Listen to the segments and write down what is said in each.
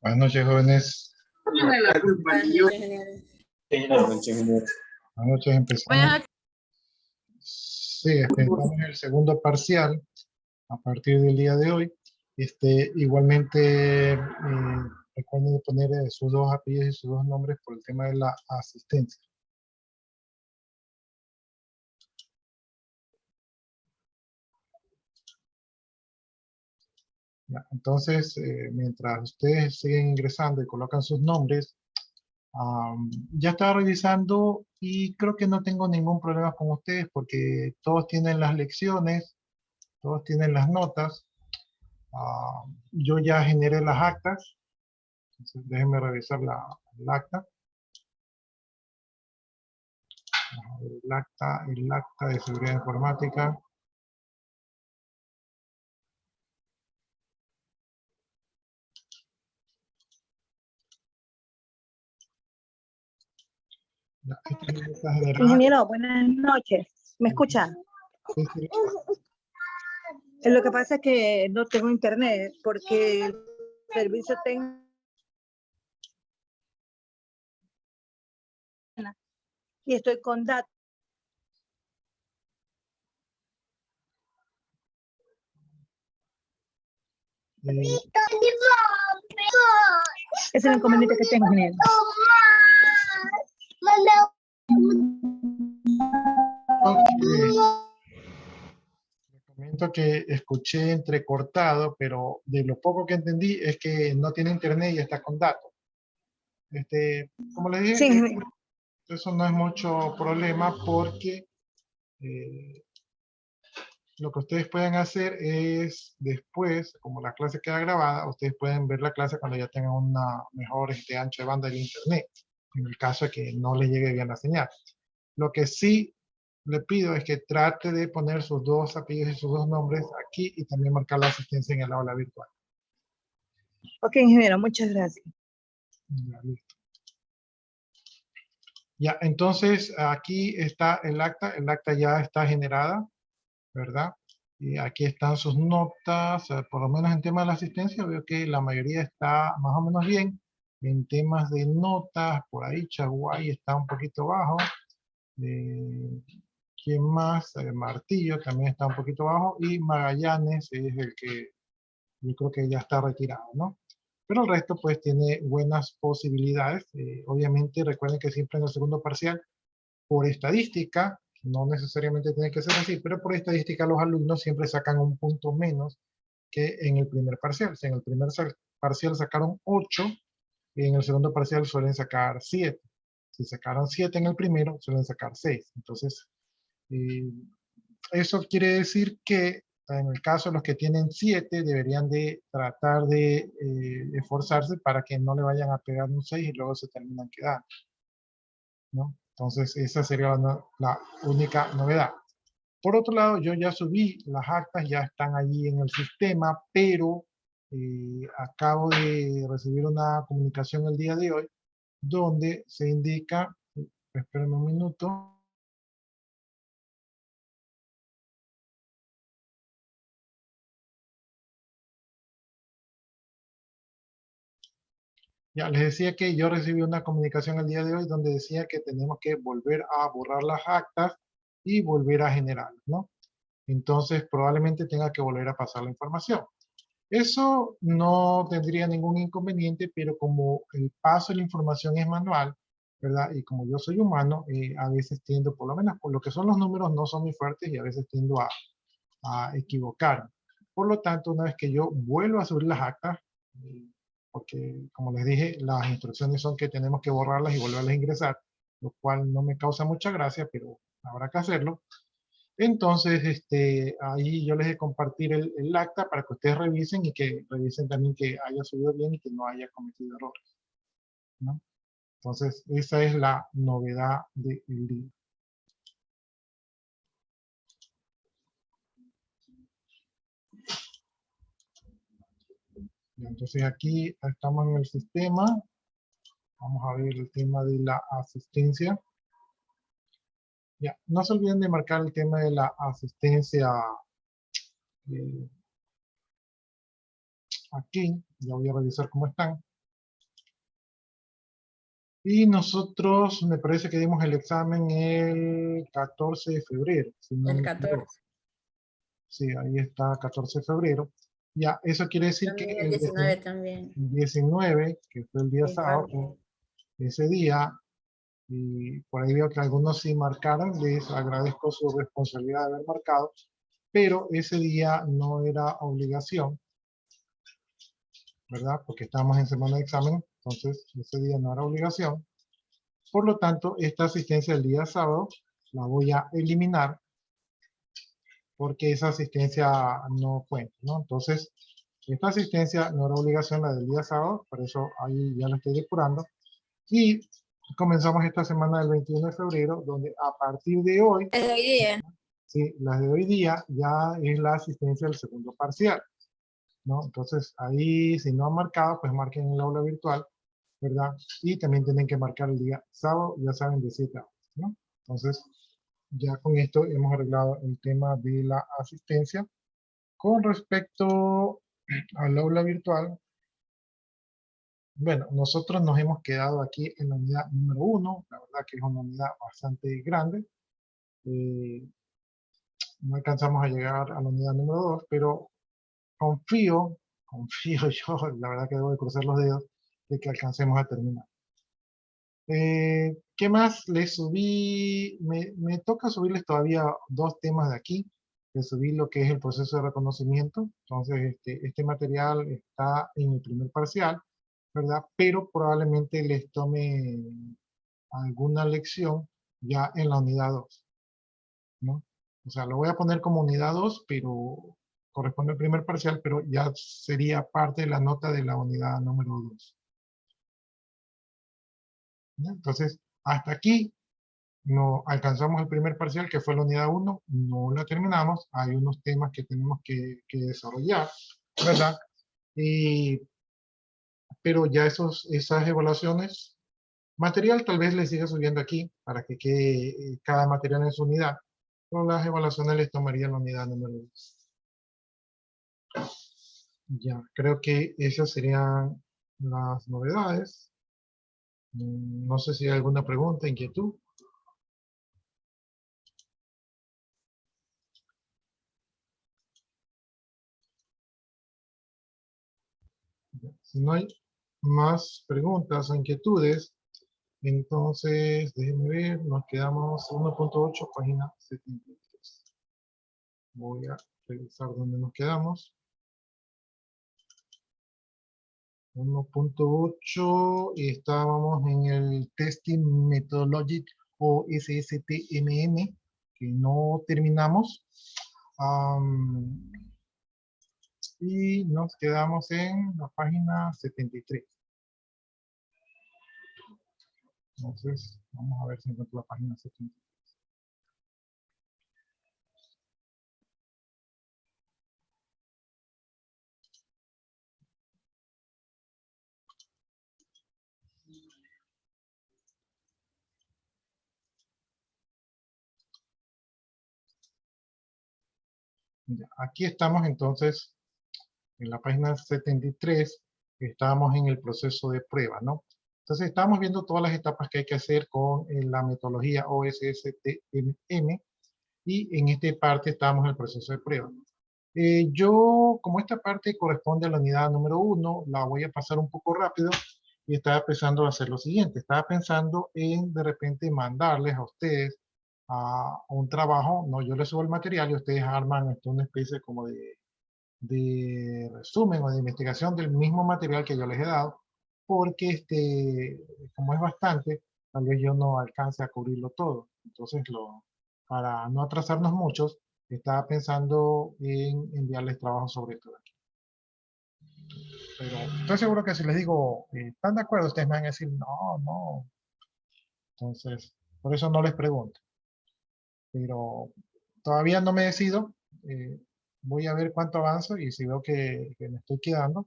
Buenas noches, jóvenes. Buenas Noches, empezamos. Sí, empezamos el segundo parcial a partir del día de hoy. Igualmente, recuerden poner sus dos apellidos y sus dos nombres por el tema de la asistencia. Ya, entonces, mientras ustedes siguen ingresando y colocan sus nombres, ya estaba revisando y creo que no tengo ningún problema con ustedes porque todos tienen las lecciones, todos tienen las notas. Yo ya generé las actas, entonces déjenme revisar el acta. El acta de seguridad informática. Ingeniero, buenas noches. ¿Me escucha? Sí, sí. Lo que pasa es que no tengo internet porque el servicio tengo y estoy con datos. Es el inconveniente que tengo, ingeniero. Comento que escuché entrecortado, pero de lo poco que entendí es que no tiene internet y está con datos. Como les dije, Sí, eso no es mucho problema porque lo que ustedes pueden hacer es después, como la clase queda grabada, ustedes pueden ver la clase cuando ya tengan una mejor ancho de banda del internet, en el caso de que no les llegue bien la señal. Lo que sí le pido es que trate de poner sus dos apellidos y sus dos nombres aquí y también marcar la asistencia en el aula virtual. ok, ingeniero, muchas gracias. Ya, listo. Ya, entonces aquí está el acta ya está generada, ¿verdad? Y aquí están sus notas, por lo menos en tema de la asistencia veo que la mayoría está más o menos bien. En temas de notas, por ahí Chaguay está un poquito bajo. ¿Quién más? Martillo también está un poquito bajo y Magallanes es el que yo creo que ya está retirado, ¿no? Pero el resto pues tiene buenas posibilidades. Obviamente recuerden que siempre en el segundo parcial, por estadística, no necesariamente tiene que ser así, pero por estadística los alumnos siempre sacan un punto menos que en el primer parcial. Si en el primer parcial sacaron 8, y en el segundo parcial suelen sacar 7. Si sacaron 7 en el primero, suelen sacar 6. Entonces, eso quiere decir que en el caso de los que tienen 7, deberían de tratar de esforzarse para que no le vayan a pegar un 6 y luego se terminan quedando, ¿no? Entonces, esa sería la única novedad. Por otro lado, yo ya subí las actas, ya están allí en el sistema, pero acabo de recibir una comunicación el día de hoy donde se indica, espérenme un minuto. Ya les decía que yo recibí una comunicación el día de hoy donde decía que tenemos que volver a borrar las actas y volver a generarlas, ¿no? Entonces probablemente tenga que volver a pasar la información. Eso no tendría ningún inconveniente, pero como el paso de la información es manual, ¿verdad? Y como yo soy humano, a veces tiendo, por lo menos por lo que son los números, no son muy fuertes y a veces tiendo a equivocarme. Por lo tanto, una vez que yo vuelvo a subir las actas, porque como les dije, las instrucciones son que tenemos que borrarlas y volverlas a ingresar, lo cual no me causa mucha gracia, pero habrá que hacerlo. Entonces, ahí yo les voy a compartir el acta para que ustedes revisen y que revisen también que haya subido bien y que no haya cometido errores, ¿no? Entonces, esa es la novedad del día. Entonces, aquí estamos en el sistema. Vamos a ver el tema de la asistencia. Ya, no se olviden de marcar el tema de la asistencia aquí, ya voy a revisar cómo están. Y nosotros, me parece que dimos el examen el 14 de febrero, si no El me equivoco. 14. Sí, ahí está, 14 de febrero. Ya, eso quiere decir que También el el 19 también. 19, que fue el día sábado, Igual. ese día, y por ahí veo que algunos sí marcaron, les agradezco su responsabilidad de haber marcado, pero ese día no era obligación, ¿verdad? Porque estábamos en semana de examen, entonces ese día no era obligación. Por lo tanto, esta asistencia del día sábado la voy a eliminar porque esa asistencia no cuenta, ¿no? Entonces, esta asistencia no era obligación la del día sábado, por eso ahí ya lo estoy depurando. Y comenzamos esta semana del 21 de febrero, donde a partir de hoy, El de hoy día. sí, las de hoy día ya es la asistencia del segundo parcial, ¿no? Entonces, ahí si no han marcado, pues marquen en el aula virtual, ¿verdad? Y también tienen que marcar el día sábado, ya saben, de 7 a 8, ¿no? Entonces, ya con esto hemos arreglado el tema de la asistencia. Con respecto al aula virtual, bueno, nosotros nos hemos quedado aquí en la unidad número 1, la verdad que es una unidad bastante grande. No alcanzamos a llegar a la unidad número 2, pero confío yo, la verdad que debo de cruzar los dedos, de que alcancemos a terminar. ¿Qué más les subí? Me toca subirles todavía dos temas de aquí. Les subí lo que es el proceso de reconocimiento. Entonces, este material está en el primer parcial, ¿verdad? Pero probablemente les tome alguna lección ya en la unidad 2, ¿no? O sea, lo voy a poner como unidad 2, pero corresponde al primer parcial, pero ya sería parte de la nota de la unidad número 2. ¿No? Entonces, hasta aquí no alcanzamos el primer parcial, que fue la unidad 1, no la terminamos, hay unos temas que tenemos que desarrollar, ¿verdad? Pero ya esas evaluaciones, material tal vez les siga subiendo aquí, para que quede cada material en su unidad, pero las evaluaciones les tomaría la unidad número 2. Ya, creo que esas serían las novedades. No sé si hay alguna pregunta, inquietud. Si no hay más preguntas o inquietudes, entonces déjenme ver, nos quedamos 1.8, página 73. Voy a revisar dónde nos quedamos. 1.8 y estábamos en el Testing Methodology o SSTMM, que no terminamos. Y nos quedamos en la página 73. Entonces, vamos a ver si encuentro la página 73. Ya, aquí estamos entonces en la página 73, estábamos en el proceso de prueba, ¿no? Entonces estamos viendo todas las etapas que hay que hacer con la metodología OSSTMM y en esta parte estamos en el proceso de prueba. Yo, como esta parte corresponde a la unidad número 1, la voy a pasar un poco rápido y estaba pensando hacer lo siguiente. Estaba pensando en de repente mandarles a ustedes a un trabajo, no, yo les subo el material y ustedes arman una especie como de resumen o de investigación del mismo material que yo les he dado, porque como es bastante, tal vez yo no alcance a cubrirlo todo. Entonces, para no atrasarnos muchos, estaba pensando en enviarles trabajo sobre todo aquí. Pero estoy seguro que si les digo, ¿están de acuerdo? Ustedes me van a decir, no, no. Entonces, por eso no les pregunto. Pero todavía no me decido. Voy a ver cuánto avanzo y si veo que me estoy quedando,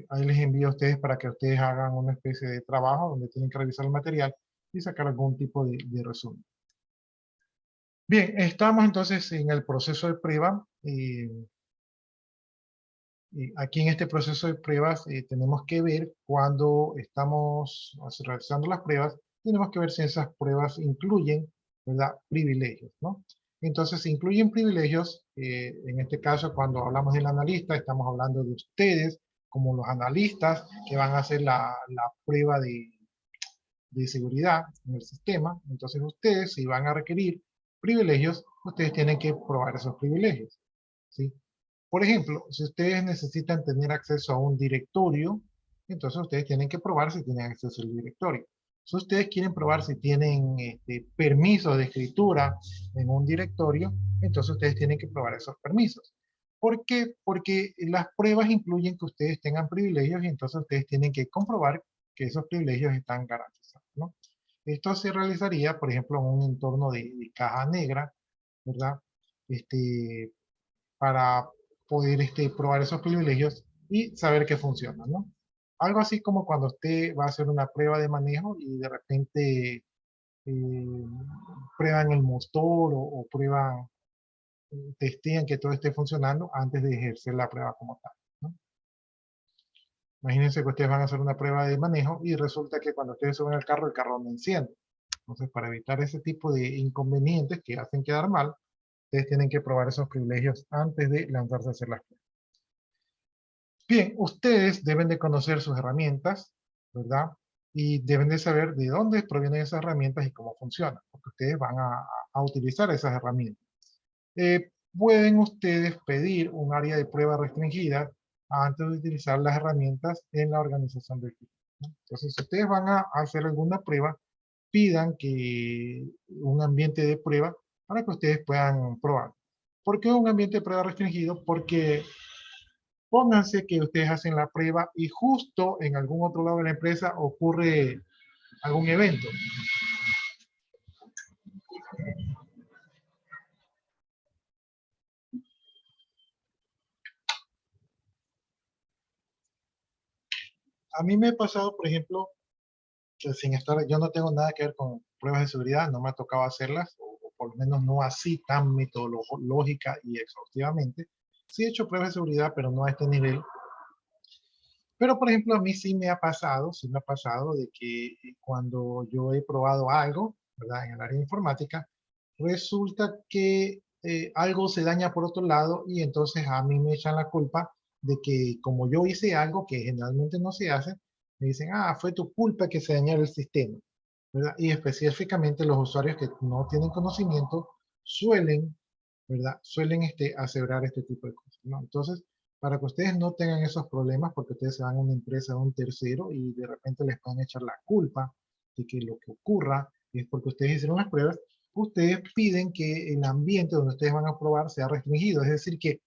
ahí les envío a ustedes para que ustedes hagan una especie de trabajo donde tienen que revisar el material y sacar algún tipo de resumen. Bien, estamos entonces en el proceso de prueba. aquí en este proceso de pruebas tenemos que ver cuando estamos realizando las pruebas, tenemos que ver si esas pruebas incluyen, ¿verdad?, privilegios, ¿no? Entonces, si incluyen privilegios, en este caso, cuando hablamos del analista, estamos hablando de ustedes como los analistas que van a hacer la prueba de seguridad en el sistema. Entonces, ustedes, si van a requerir privilegios, ustedes tienen que probar esos privilegios, ¿sí? Por ejemplo, si ustedes necesitan tener acceso a un directorio, entonces ustedes tienen que probar si tienen acceso al directorio. Si ustedes quieren probar si tienen permisos de escritura en un directorio, entonces ustedes tienen que probar esos permisos. ¿Por qué? Porque las pruebas incluyen que ustedes tengan privilegios y entonces ustedes tienen que comprobar que esos privilegios están garantizados, ¿no? Esto se realizaría, por ejemplo, en un entorno de caja negra, ¿verdad? Para poder probar esos privilegios y saber que funcionan, ¿no? Algo así como cuando usted va a hacer una prueba de manejo y de repente eh, prueban el motor o prueban, testean que todo esté funcionando antes de ejercer la prueba como tal, ¿no? Imagínense que ustedes van a hacer una prueba de manejo y resulta que cuando ustedes suben al carro, el carro no enciende. Entonces, para evitar ese tipo de inconvenientes que hacen quedar mal, ustedes tienen que probar esos privilegios antes de lanzarse a hacer las pruebas. Bien, ustedes deben de conocer sus herramientas, ¿verdad? Y deben de saber de dónde provienen esas herramientas y cómo funcionan, porque ustedes van a utilizar esas herramientas. Pueden ustedes pedir un área de prueba restringida antes de utilizar las herramientas en la organización del equipo, ¿no? Entonces, si ustedes van a hacer alguna prueba, pidan que un ambiente de prueba para que ustedes puedan probar. ¿Por qué un ambiente de prueba restringido? Porque pónganse que ustedes hacen la prueba y justo en algún otro lado de la empresa ocurre algún evento. A mí me ha pasado, por ejemplo, que sin estar, yo no tengo nada que ver con pruebas de seguridad, no me ha tocado hacerlas, o por lo menos no así tan metodológica y exhaustivamente. Sí he hecho pruebas de seguridad, pero no a este nivel. Pero, por ejemplo, a mí sí me ha pasado, de que cuando yo he probado algo, ¿verdad? En el área de informática, resulta que algo se daña por otro lado y entonces a mí me echan la culpa de que como yo hice algo que generalmente no se hace, me dicen, ah, fue tu culpa que se dañara el sistema, ¿verdad? Y específicamente los usuarios que no tienen conocimiento suelen, ¿verdad? Suelen aseverar este tipo de cosas, ¿no? Entonces, para que ustedes no tengan esos problemas, porque ustedes se van a una empresa de un tercero y de repente les pueden echar la culpa de que lo que ocurra es porque ustedes hicieron las pruebas, ustedes piden que el ambiente donde ustedes van a probar sea restringido, es decir, que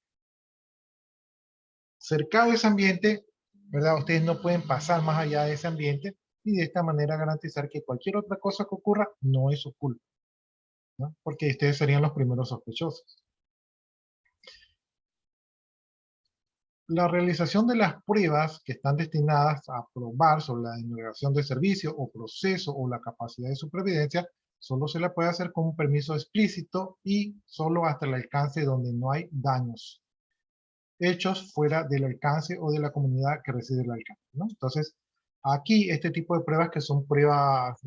cercado a ese ambiente, ¿verdad? Ustedes no pueden pasar más allá de ese ambiente y de esta manera garantizar que cualquier otra cosa que ocurra no es su culpa, ¿no? Porque ustedes serían los primeros sospechosos. La realización de las pruebas que están destinadas a probar sobre la denegación de servicio o proceso o la capacidad de supervivencia solo se la puede hacer con un permiso explícito y solo hasta el alcance donde no hay daños hechos fuera del alcance o de la comunidad que reside el alcance, ¿no? Entonces, aquí este tipo de pruebas que son pruebas,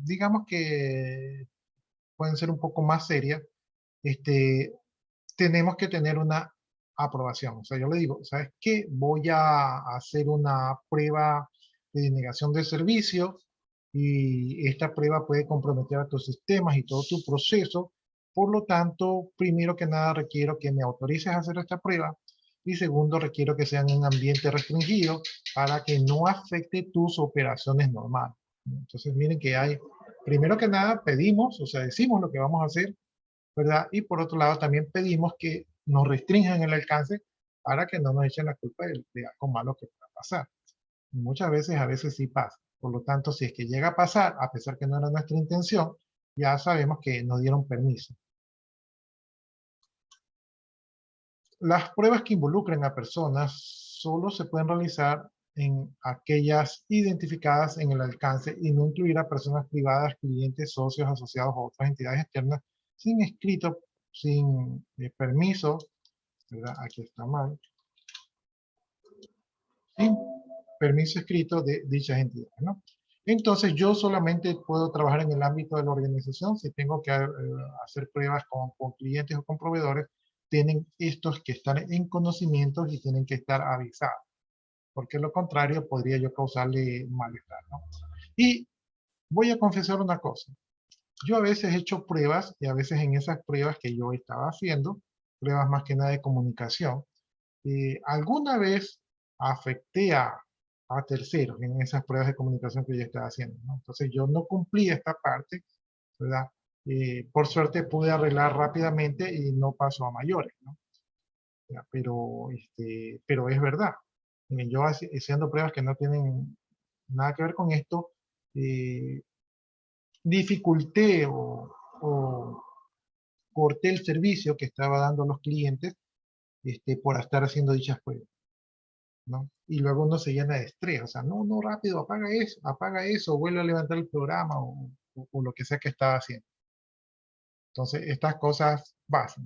digamos que pueden ser un poco más serias, tenemos que tener una aprobación. O sea, yo le digo, ¿sabes qué? Voy a hacer una prueba de denegación de servicio y esta prueba puede comprometer a tus sistemas y todo tu proceso. Por lo tanto, primero que nada requiero que me autorices a hacer esta prueba y segundo, requiero que sea en un ambiente restringido para que no afecte tus operaciones normales. Entonces, miren que hay, primero que nada, pedimos, o sea, decimos lo que vamos a hacer, ¿verdad? Y por otro lado también pedimos que nos restrinjan el alcance para que no nos echen la culpa de algo malo que pueda pasar. Y muchas veces, a veces sí pasa. Por lo tanto, si es que llega a pasar, a pesar que no era nuestra intención, ya sabemos que nos dieron permiso. Las pruebas que involucren a personas solo se pueden realizar en aquellas identificadas en el alcance y no incluir a personas privadas, clientes, socios, asociados o otras entidades externas sin escrito, sin permiso, ¿verdad? Aquí está mal. sin permiso escrito de dichas entidades, ¿no? Entonces, yo solamente puedo trabajar en el ámbito de la organización. Si tengo que hacer pruebas con clientes o con proveedores, tienen estos que estar en conocimientos y tienen que estar avisados, porque lo contrario podría yo causarle malestar, ¿no? Y voy a confesar una cosa. Yo a veces he hecho pruebas y a veces en esas pruebas que yo estaba haciendo, pruebas más que nada de comunicación, alguna vez afecté a terceros en esas pruebas de comunicación que yo estaba haciendo, ¿no? Entonces yo no cumplí esta parte, ¿verdad? Por suerte pude arreglar rápidamente y no pasó a mayores, ¿no? Ya, pero es verdad. Miren, yo haciendo pruebas que no tienen nada que ver con esto, eh, dificulté o corté el servicio que estaba dando a los clientes por estar haciendo dichas pruebas, ¿no? Y luego uno se llena de estrés, o sea, no, no, rápido, apaga eso, vuelve a levantar el programa o lo que sea que estaba haciendo. Entonces, estas cosas pasan.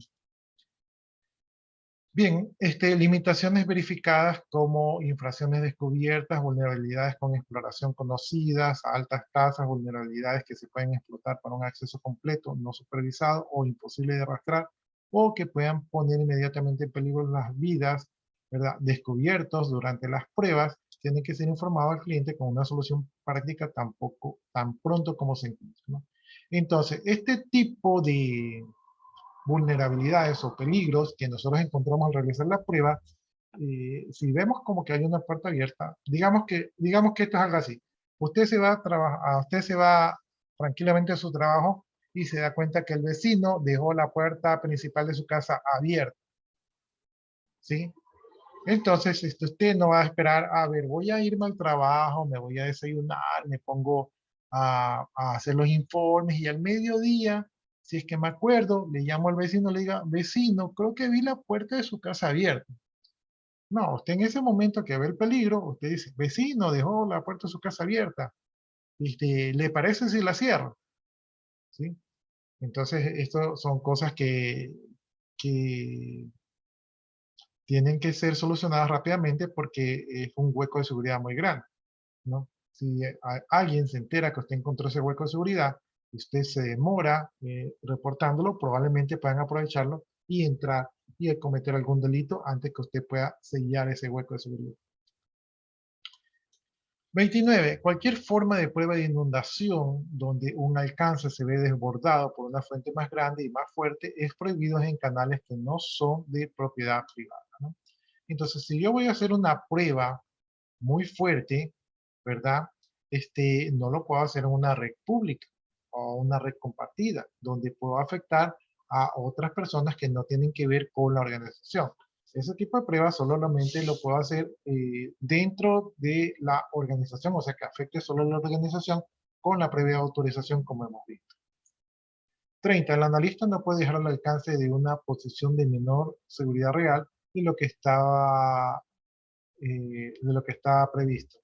Bien, limitaciones verificadas como infracciones descubiertas, vulnerabilidades con exploración conocidas, altas tasas, vulnerabilidades que se pueden explotar para un acceso completo, no supervisado o imposible de rastrear, o que puedan poner inmediatamente en peligro las vidas, ¿verdad? Descubiertos durante las pruebas, tiene que ser informado al cliente con una solución práctica tan pronto como se encuentre, ¿no? Entonces, este tipo de vulnerabilidades o peligros que nosotros encontramos al realizar la prueba, si vemos como que hay una puerta abierta, digamos que esto es algo así. Usted se va a trabajar, usted se va tranquilamente a su trabajo y se da cuenta que el vecino dejó la puerta principal de su casa abierta, ¿sí? Entonces, usted no va a esperar, a ver, voy a irme al trabajo, me voy a desayunar, me pongo a hacer los informes y al mediodía, si es que me acuerdo, le llamo al vecino, le diga, vecino, creo que vi la puerta de su casa abierta. No, usted en ese momento que ve el peligro, usted dice, vecino, dejó la puerta de su casa abierta. ¿Le parece si la cierro? ¿Sí? Entonces, esto son cosas que tienen que ser solucionadas rápidamente porque es un hueco de seguridad muy grande, ¿no? Si alguien se entera que usted encontró ese hueco de seguridad y usted se demora reportándolo, probablemente puedan aprovecharlo y entrar y cometer algún delito antes que usted pueda sellar ese hueco de seguridad. 29. Cualquier forma de prueba de inundación donde un alcance se ve desbordado por una fuente más grande y más fuerte es prohibido en canales que no son de propiedad privada, ¿no? Entonces, si yo voy a hacer una prueba muy fuerte, ¿verdad? No lo puedo hacer en una red pública o una red compartida, donde puedo afectar a otras personas que no tienen que ver con la organización. Ese tipo de pruebas solamente lo puedo hacer dentro de la organización, o sea, que afecte solo a la organización con la previa autorización, como hemos visto. 30. El analista no puede dejar al alcance de una posición de menor seguridad real de lo que está previsto.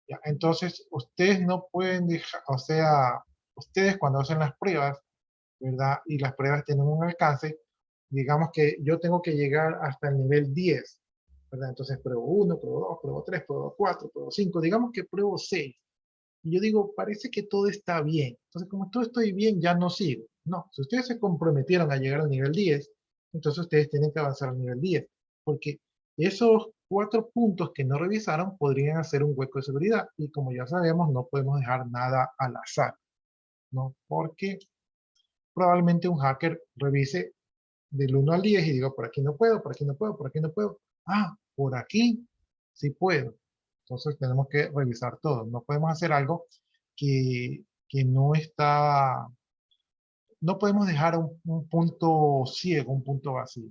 ¿Ya? Entonces, ustedes no pueden dejar, o sea, ustedes cuando hacen las pruebas, ¿verdad? Y las pruebas tienen un alcance, digamos que yo tengo que llegar hasta el nivel 10, ¿verdad? Entonces, pruebo 1, pruebo 2, pruebo 3, pruebo 4, pruebo 5, digamos que pruebo 6. Y yo digo, parece que todo está bien. Entonces, como todo estoy bien, ya no sigo. No, si ustedes se comprometieron a llegar al nivel 10, entonces ustedes tienen que avanzar al nivel 10, porque esos 4 puntos que no revisaron podrían hacer un hueco de seguridad. Y como ya sabemos, no podemos dejar nada al azar, ¿no? Porque probablemente un hacker revise del 1 al 10 y diga, por aquí no puedo, por aquí no puedo, por aquí no puedo. Ah, por aquí sí puedo. Entonces tenemos que revisar todo. No podemos hacer algo que no está, no podemos dejar un punto ciego, un punto vacío.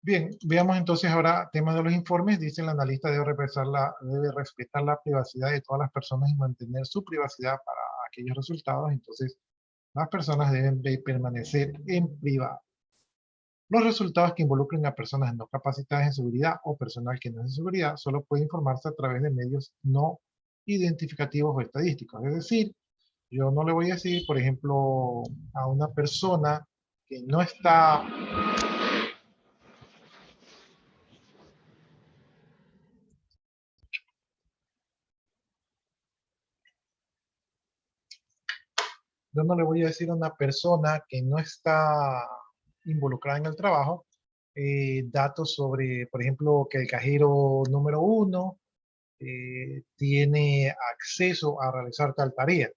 Bien, veamos entonces ahora tema de los informes. Dice el analista debe respetar la privacidad de todas las personas y mantener su privacidad para aquellos resultados. Entonces, las personas deben de permanecer en privado. Los resultados que involucren a personas no capacitadas en seguridad o personal que no es de seguridad solo puede informarse a través de medios no identificativos o estadísticos. Es decir, yo no le voy a decir, por ejemplo, a una persona que no está... Yo no le voy a decir a una persona que no está involucrada en el trabajo datos sobre, por ejemplo, que el cajero número 1 tiene acceso a realizar tal tarea,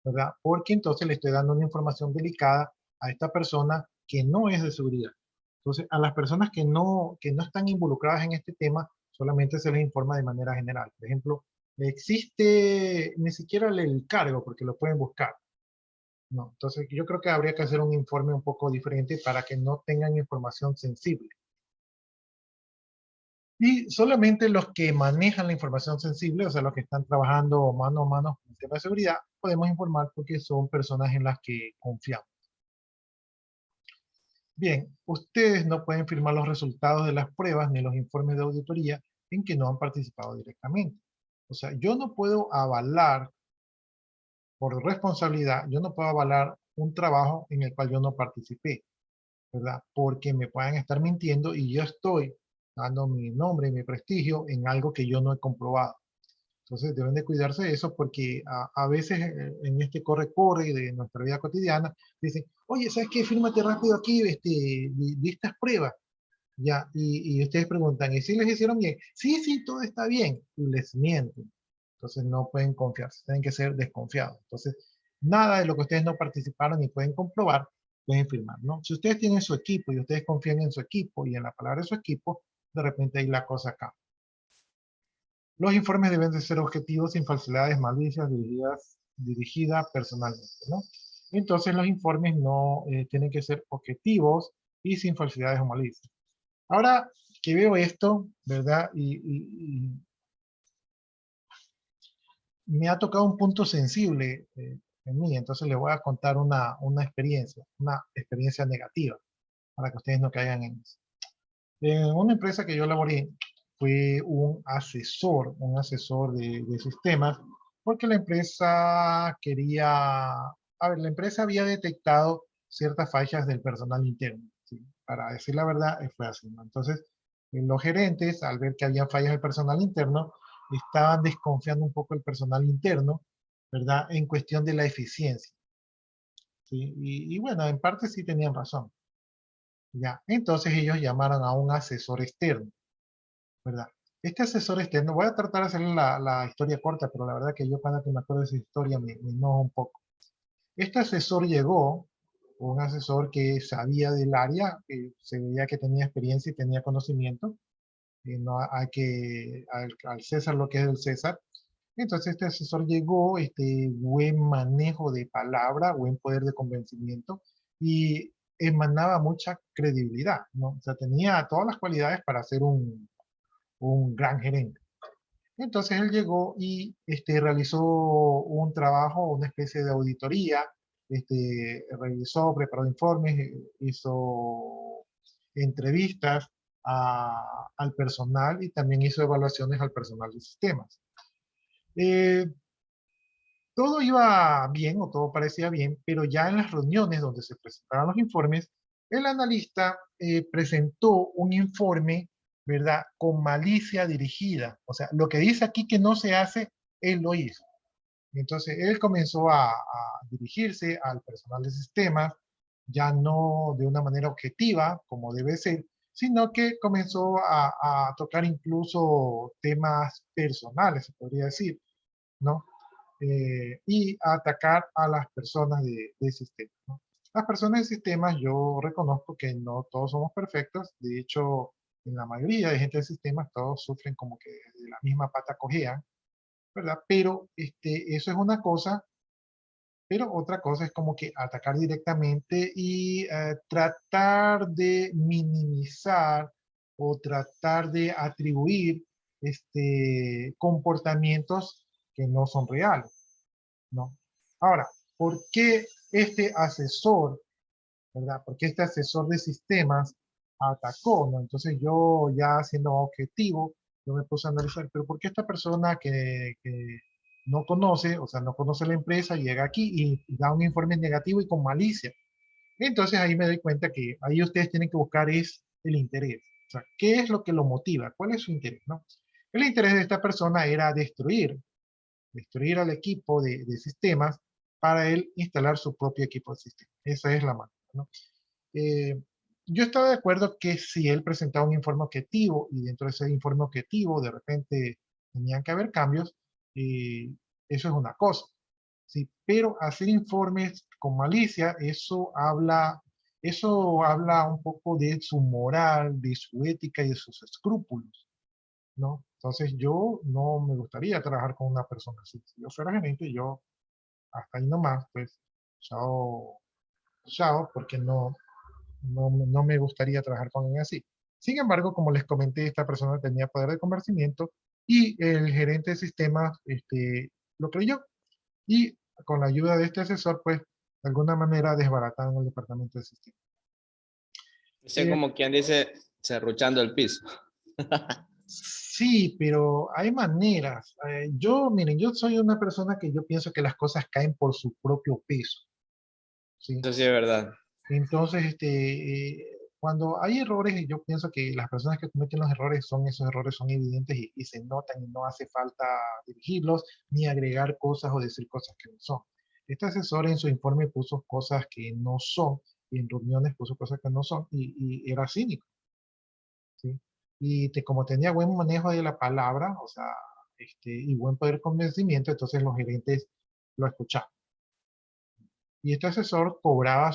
¿verdad? Porque entonces le estoy dando una información delicada a esta persona que no es de seguridad. Entonces, a las personas que no están involucradas en este tema, solamente se les informa de manera general. Por ejemplo, existe ni siquiera el cargo, porque lo pueden buscar. No, entonces yo creo que habría que hacer un informe un poco diferente para que no tengan información sensible. Y solamente los que manejan la información sensible, o sea, los que están trabajando mano a mano con el tema de seguridad, podemos informar porque son personas en las que confiamos. Bien, ustedes no pueden firmar los resultados de las pruebas ni los informes de auditoría en que no han participado directamente. O sea, yo no puedo avalar, por responsabilidad, yo no puedo avalar un trabajo en el cual yo no participé, ¿verdad? Porque me puedan estar mintiendo y yo estoy dando mi nombre y mi prestigio en algo que yo no he comprobado. Entonces deben de cuidarse de eso porque a veces en este corre-corre de nuestra vida cotidiana dicen, oye, ¿sabes qué? Fírmate rápido aquí de estas pruebas. Ya, y ustedes preguntan, ¿y si les hicieron bien? Sí, sí, todo está bien. Y les mienten. Entonces no pueden confiarse, tienen que ser desconfiados. Entonces, nada de lo que ustedes no participaron y pueden comprobar, pueden firmar, ¿no? Si ustedes tienen su equipo y ustedes confían en su equipo y en la palabra de su equipo, de repente ahí la cosa acá. Los informes deben de ser objetivos sin falsedades, malicias dirigidas personalmente, ¿no? Entonces los informes no tienen que ser objetivos y sin falsedades o malicias. Ahora que veo esto, ¿verdad? Y me ha tocado un punto sensible en mí, entonces les voy a contar una experiencia negativa, para que ustedes no caigan en eso. En una empresa que yo laboré, fue un asesor de sistemas, porque la empresa quería, a ver, la empresa había detectado ciertas fallas del personal interno, ¿sí? Para decir la verdad, fue así, ¿no? Entonces, los gerentes, al ver que había fallas del personal interno, estaban desconfiando un poco del personal interno, ¿verdad? En cuestión de la eficiencia, ¿sí? Y bueno, en parte sí tenían razón, ¿ya? Entonces ellos llamaron a un asesor externo, ¿verdad? Este asesor externo, voy a tratar de hacer la historia corta, pero la verdad que yo cuando me acuerdo de esa historia me enoja un poco. Este asesor llegó, un asesor que sabía del área, que se veía que tenía experiencia y tenía conocimiento, no hay que, al César lo que es del César. Entonces este asesor llegó, buen manejo de palabra, buen poder de convencimiento y emanaba mucha credibilidad, ¿no? O sea, tenía todas las cualidades para ser un gran gerente. Entonces él llegó y realizó un trabajo, una especie de auditoría, revisó, preparó informes, hizo entrevistas al personal y también hizo evaluaciones al personal de sistemas. Eh, Todo iba bien o todo parecía bien, pero ya en las reuniones donde se presentaban los informes, el analista presentó un informe, ¿verdad? Con malicia dirigida. O sea, lo que dice aquí que no se hace, él lo hizo. Entonces, él comenzó a dirigirse al personal de sistemas, ya no de una manera objetiva, como debe ser, sino que comenzó a tocar incluso temas personales, se podría decir, ¿no? Y a atacar a las personas de sistemas, ¿no? Las personas de sistemas, yo reconozco que no todos somos perfectos, de hecho, en la mayoría de gente de sistemas, todos sufren como que de la misma pata cojean, ¿verdad? Pero eso es una cosa, pero otra cosa es como que atacar directamente y tratar de minimizar o tratar de atribuir comportamientos que no son reales, ¿no? Ahora, ¿por qué este asesor, verdad? ¿Por qué este asesor de sistemas atacó, ¿no? Entonces yo ya siendo objetivo, yo me puse a analizar, pero ¿por qué esta persona que no conoce, o sea, no conoce la empresa, llega aquí y da un informe negativo y con malicia? Entonces ahí me doy cuenta que ahí ustedes tienen que buscar es el interés. O sea, ¿qué es lo que lo motiva? ¿Cuál es su interés? ¿No? El interés de esta persona era destruir al equipo de sistemas para él instalar su propio equipo de sistemas. Esa es la manera, ¿no? Eh, yo estaba de acuerdo que si él presentaba un informe objetivo y dentro de ese informe objetivo de repente tenían que haber cambios, eh, eso es una cosa. ¿Sí? Pero hacer informes con malicia, eso habla un poco de su moral, de su ética y de sus escrúpulos, ¿no? Entonces yo no me gustaría trabajar con una persona así. Si yo fuera gerente, yo hasta ahí nomás, pues, chao, chao, porque no me gustaría trabajar con alguien así. Sin embargo, como les comenté, esta persona tenía poder de convencimiento y el gerente de sistemas lo creyó. Y con la ayuda de este asesor, pues, de alguna manera desbarataron el departamento de sistemas. Ese como quien dice, serruchando el piso. Sí, pero hay maneras. Miren, yo soy una persona que yo pienso que las cosas caen por su propio peso. ¿Sí? Eso sí es verdad. Entonces, cuando hay errores, yo pienso que las personas que cometen los errores esos errores son evidentes y se notan y no hace falta dirigirlos ni agregar cosas o decir cosas que no son. Este asesor en su informe puso cosas que no son y en reuniones puso cosas que no son y era cínico, ¿sí? Como tenía buen manejo de la palabra, o sea, y buen poder de convencimiento, entonces los gerentes lo escuchaban. Y este asesor cobraba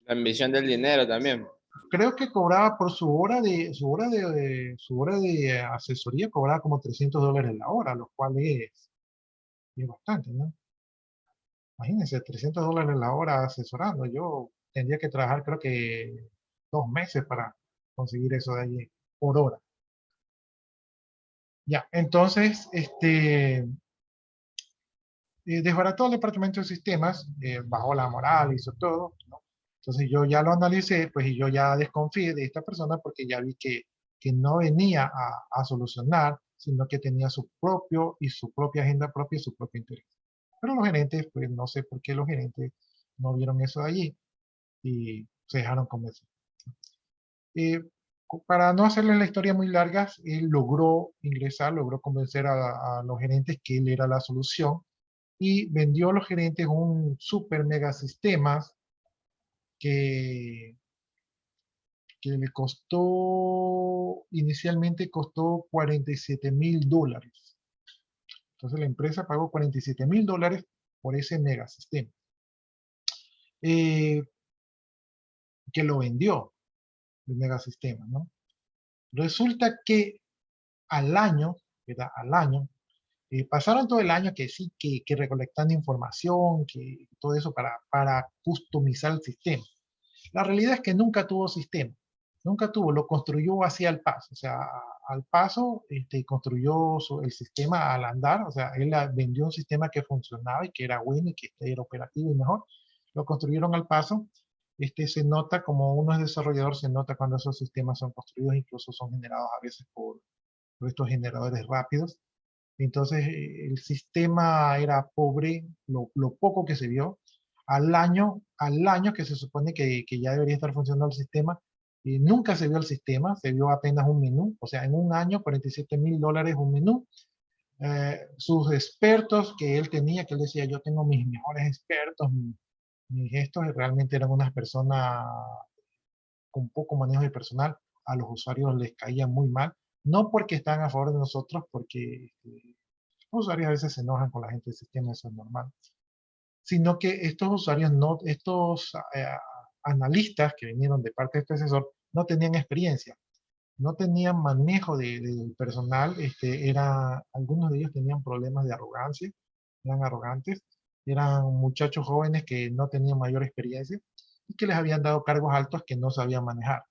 La ambición del dinero también. creo que cobraba por su hora de asesoría, cobraba como $300 la hora, lo cual es bastante, ¿no? Imagínense, $300 la hora asesorando. Yo tendría que trabajar creo que 2 meses para conseguir eso de allí por hora. Ya, entonces, desbarató el departamento de sistemas, bajó la moral, hizo todo, ¿no? Entonces yo ya lo analicé, pues y yo ya desconfié de esta persona porque ya vi que no venía a solucionar, sino que tenía su propia agenda propia y su propio interés. Pero los gerentes, pues no sé por qué los gerentes no vieron eso de allí y se dejaron convencer. Eh, para no hacerle la historia muy larga, él logró ingresar, logró convencer a los gerentes que él era la solución y vendió a los gerentes un super mega sistema que, que le costó, inicialmente costó $47,000. Entonces la empresa pagó $47,000 por ese mega sistema. Eh, que lo vendió, el mega sistema, ¿no? Resulta que al año, ¿verdad? Al año, pasaron todo el año que sí, que recolectando información, que todo eso para customizar el sistema. La realidad es que nunca tuvo sistema, nunca tuvo, lo construyó así al paso, o sea, al paso construyó el sistema al andar, o sea, él vendió un sistema que funcionaba y que era bueno y que era operativo y mejor, lo construyeron al paso. Se nota, como uno es desarrollador, se nota cuando esos sistemas son construidos, incluso son generados a veces por estos generadores rápidos. Entonces, el sistema era pobre, lo poco que se vio. Al año que se supone que ya debería estar funcionando el sistema, nunca se vio el sistema, se vio apenas un menú. O sea, en un año, $47,000 un menú. Sus expertos que él tenía, que él decía, yo tengo mis mejores expertos, mis gestos, realmente eran unas personas con poco manejo de personal, a los usuarios les caía muy mal, no porque están a favor de nosotros, porque los usuarios a veces se enojan con la gente del sistema, eso es normal, sino que estos usuarios, estos analistas que vinieron de parte de este asesor, no tenían experiencia, no tenían manejo del personal, algunos de ellos tenían problemas de arrogancia, eran arrogantes, eran muchachos jóvenes que no tenían mayor experiencia y que les habían dado cargos altos que no sabían manejar.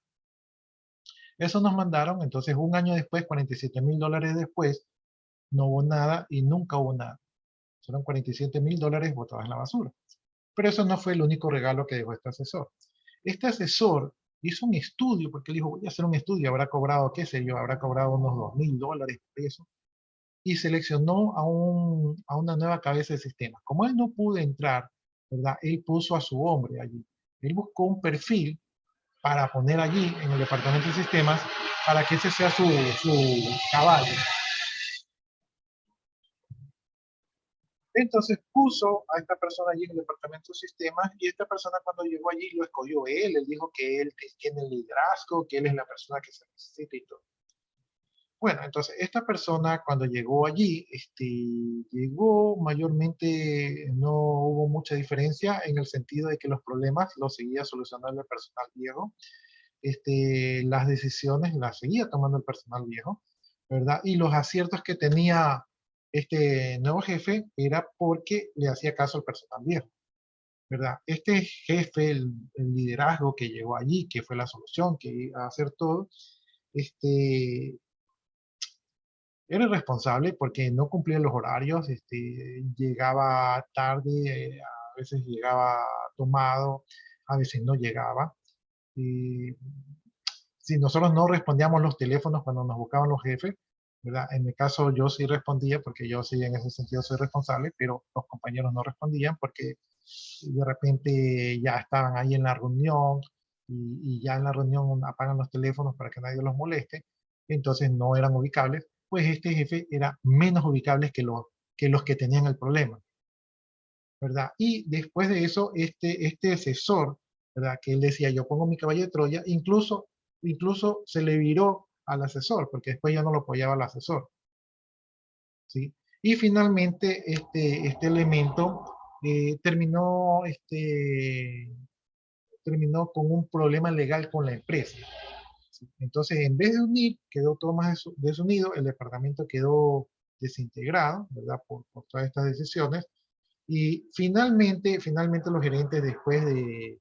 Eso nos mandaron, entonces un año después, $47,000 después, no hubo nada y nunca hubo nada. Fueron $47,000 botados en la basura. Pero eso no fue el único regalo que dejó este asesor. Este asesor hizo un estudio, porque él dijo, voy a hacer un estudio, habrá cobrado, qué sé yo, habrá cobrado unos $2,000 por eso, y seleccionó a una nueva cabeza de sistema. Como él no pudo entrar, ¿verdad? Él puso a su hombre allí. Él buscó un perfil para poner allí en el departamento de sistemas para que ese sea su caballo. Entonces puso a esta persona allí en el departamento de sistemas y esta persona cuando llegó allí lo escogió él dijo que él tiene el liderazgo, que él es la persona que se necesita y todo. Bueno, entonces esta persona cuando llegó allí, llegó mayormente, no hubo mucha diferencia en el sentido de que los problemas los seguía solucionando el personal viejo, las decisiones las seguía tomando el personal viejo, ¿verdad? Y los aciertos que tenía este nuevo jefe era porque le hacía caso al personal viejo, ¿verdad? Este jefe, el liderazgo que llegó allí, que fue la solución, que iba a hacer todo, era irresponsable porque no cumplía los horarios, llegaba tarde, a veces llegaba tomado, a veces no llegaba. Si nosotros no respondíamos los teléfonos cuando nos buscaban los jefes, ¿verdad? En mi caso yo sí respondía porque yo sí en ese sentido soy responsable, pero los compañeros no respondían porque de repente ya estaban ahí en la reunión y ya en la reunión apagan los teléfonos para que nadie los moleste, entonces no eran ubicables, pues este jefe era menos ubicable que los que tenían el problema, ¿verdad? Y después de eso, este asesor, ¿verdad? Que él decía, yo pongo mi caballo de Troya, incluso se le viró al asesor, porque después ya no lo apoyaba al asesor, ¿sí? Y finalmente, este elemento terminó con un problema legal con la empresa. ¿Sí? Entonces, en vez de unir, quedó todo más desunido, el departamento quedó desintegrado, ¿verdad? Por todas estas decisiones. Y finalmente los gerentes, después de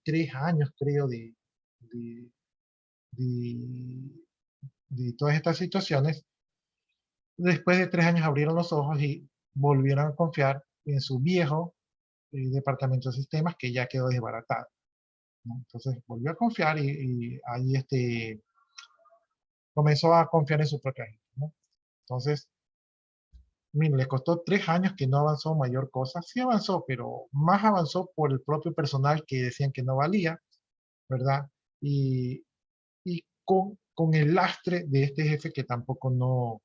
3 años, creo, de, de, de todas estas situaciones, después de 3 años abrieron los ojos y volvieron a confiar en su viejo departamento de sistemas que ya quedó desbaratado, ¿no? Entonces volvió a confiar y ahí comenzó a confiar en su propia gente, ¿no? Entonces, miren, le costó 3 años que no avanzó mayor cosa. Sí avanzó, pero más avanzó por el propio personal que decían que no valía, ¿verdad? Y con el lastre de este jefe que tampoco no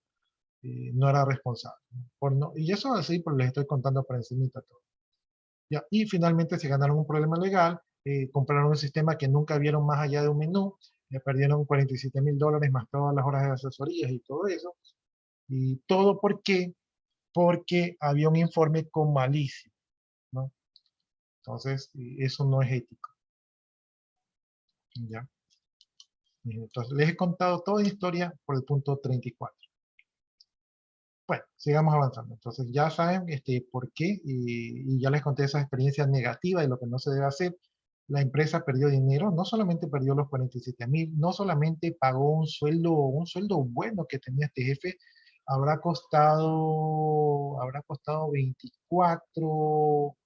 era responsable. Y eso así, pues les estoy contando por encimita todo. Ya, y finalmente se ganaron un problema legal, compraron un sistema que nunca vieron más allá de un menú, le perdieron $47,000 más todas las horas de asesorías y todo eso. Y todo porque había un informe con malicia, ¿no? Entonces, eso no es ético. ¿Ya? Entonces, les he contado toda la historia por el punto 34. Bueno, sigamos avanzando. Entonces, ya saben por qué y ya les conté esas experiencias negativas de lo que no se debe hacer. La empresa perdió dinero, no solamente perdió los 47,000, no solamente pagó un sueldo bueno que tenía este jefe, habrá costado 24,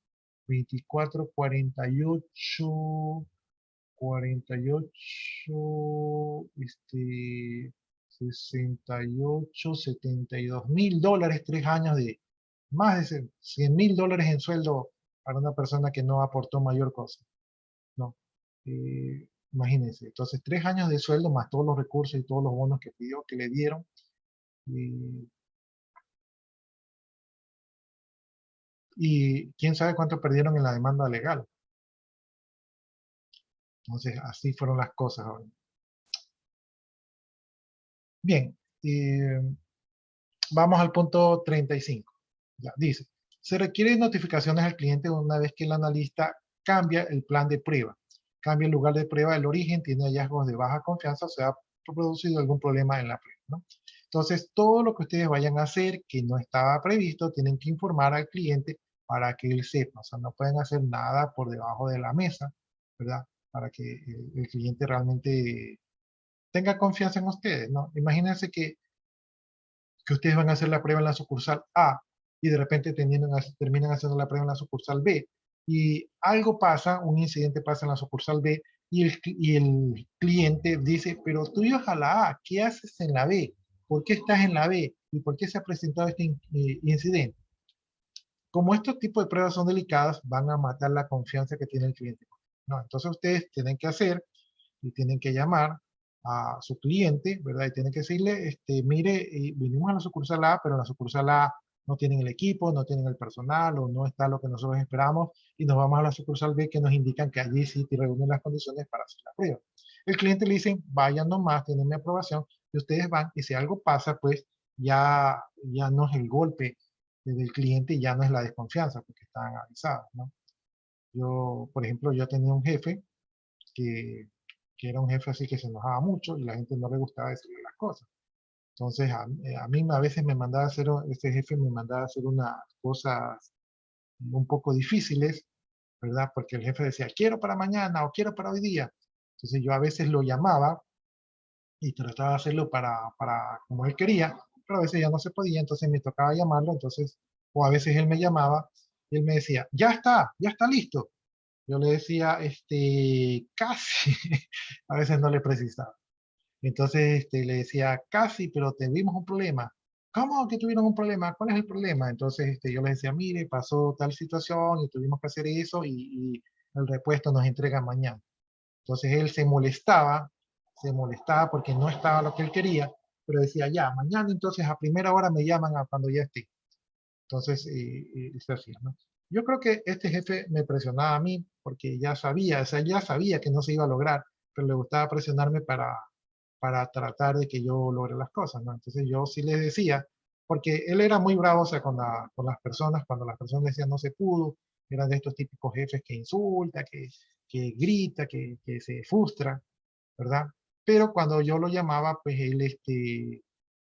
48, 68, $72,000, 3 años de más de $100,000 en sueldo para una persona que no aportó mayor cosa, ¿no? Imagínense, entonces 3 años de sueldo más todos los recursos y todos los bonos que pidió, que le dieron. Y quién sabe cuánto perdieron en la demanda legal. Entonces, así fueron las cosas ahora. Bien, vamos al punto 35. Ya, dice, se requieren notificaciones al cliente una vez que el analista cambia el plan de prueba, cambia el lugar de prueba del origen, tiene hallazgos de baja confianza o se ha producido algún problema en la prueba, ¿no? Entonces, todo lo que ustedes vayan a hacer que no estaba previsto, tienen que informar al cliente para que él sepa. O sea, no pueden hacer nada por debajo de la mesa, ¿verdad? Para que el cliente realmente tenga confianza en ustedes, ¿no? Imagínense que ustedes van a hacer la prueba en la sucursal A y de repente terminan haciendo la prueba en la sucursal B y algo pasa, un incidente pasa en la sucursal B y el cliente dice, pero tú ibas a la A, ¿qué haces en la B? ¿Por qué estás en la B? ¿Y por qué se ha presentado este incidente? como estos tipos de pruebas son delicadas, van a matar la confianza que tiene el cliente. ¿No? Entonces ustedes tienen que hacer y tienen que llamar a su cliente, ¿verdad? Y tienen que decirle, mire, vinimos a la sucursal A, pero en la sucursal A no tienen el equipo, no tienen el personal o no está lo que nosotros esperamos y nos vamos a la sucursal B que nos indican que allí sí reúnen las condiciones para hacer la prueba. El cliente le dice, vayan nomás, tienen mi aprobación y ustedes van y si algo pasa, pues ya no es el golpe del cliente y ya no es la desconfianza porque están avisados, ¿no? Yo, por ejemplo, yo tenía un jefe que era un jefe así que se enojaba mucho y la gente no le gustaba decirle las cosas. Entonces, a mí a veces me mandaba a hacer, este jefe me mandaba a hacer unas cosas un poco difíciles, ¿verdad? Porque el jefe decía, quiero para mañana o quiero para hoy día. Entonces yo a veces lo llamaba y trataba de hacerlo para como él quería, pero a veces ya no se podía, entonces me tocaba llamarlo, entonces, o a veces él me llamaba y él me decía, ya está listo. Yo le decía, casi, a veces no le precisaba. Entonces le decía, casi, pero tuvimos un problema. ¿Cómo que tuvieron un problema? ¿Cuál es el problema? Entonces yo le decía, mire, pasó tal situación y tuvimos que hacer eso y el repuesto nos entrega mañana. Entonces él se molestaba porque no estaba lo que él quería, pero decía, ya, mañana entonces a primera hora me llaman a cuando ya esté. Entonces, se hacía, ¿no? Yo creo que este jefe me presionaba a mí porque ya sabía, o sea, ya sabía que no se iba a lograr, pero le gustaba presionarme para tratar de que yo logre las cosas, ¿no? Entonces yo sí le decía, porque él era muy bravo, o sea, con las personas, cuando las personas decían no se pudo, eran de estos típicos jefes que insulta, que grita, que se frustra, ¿verdad? Pero cuando yo lo llamaba, pues él le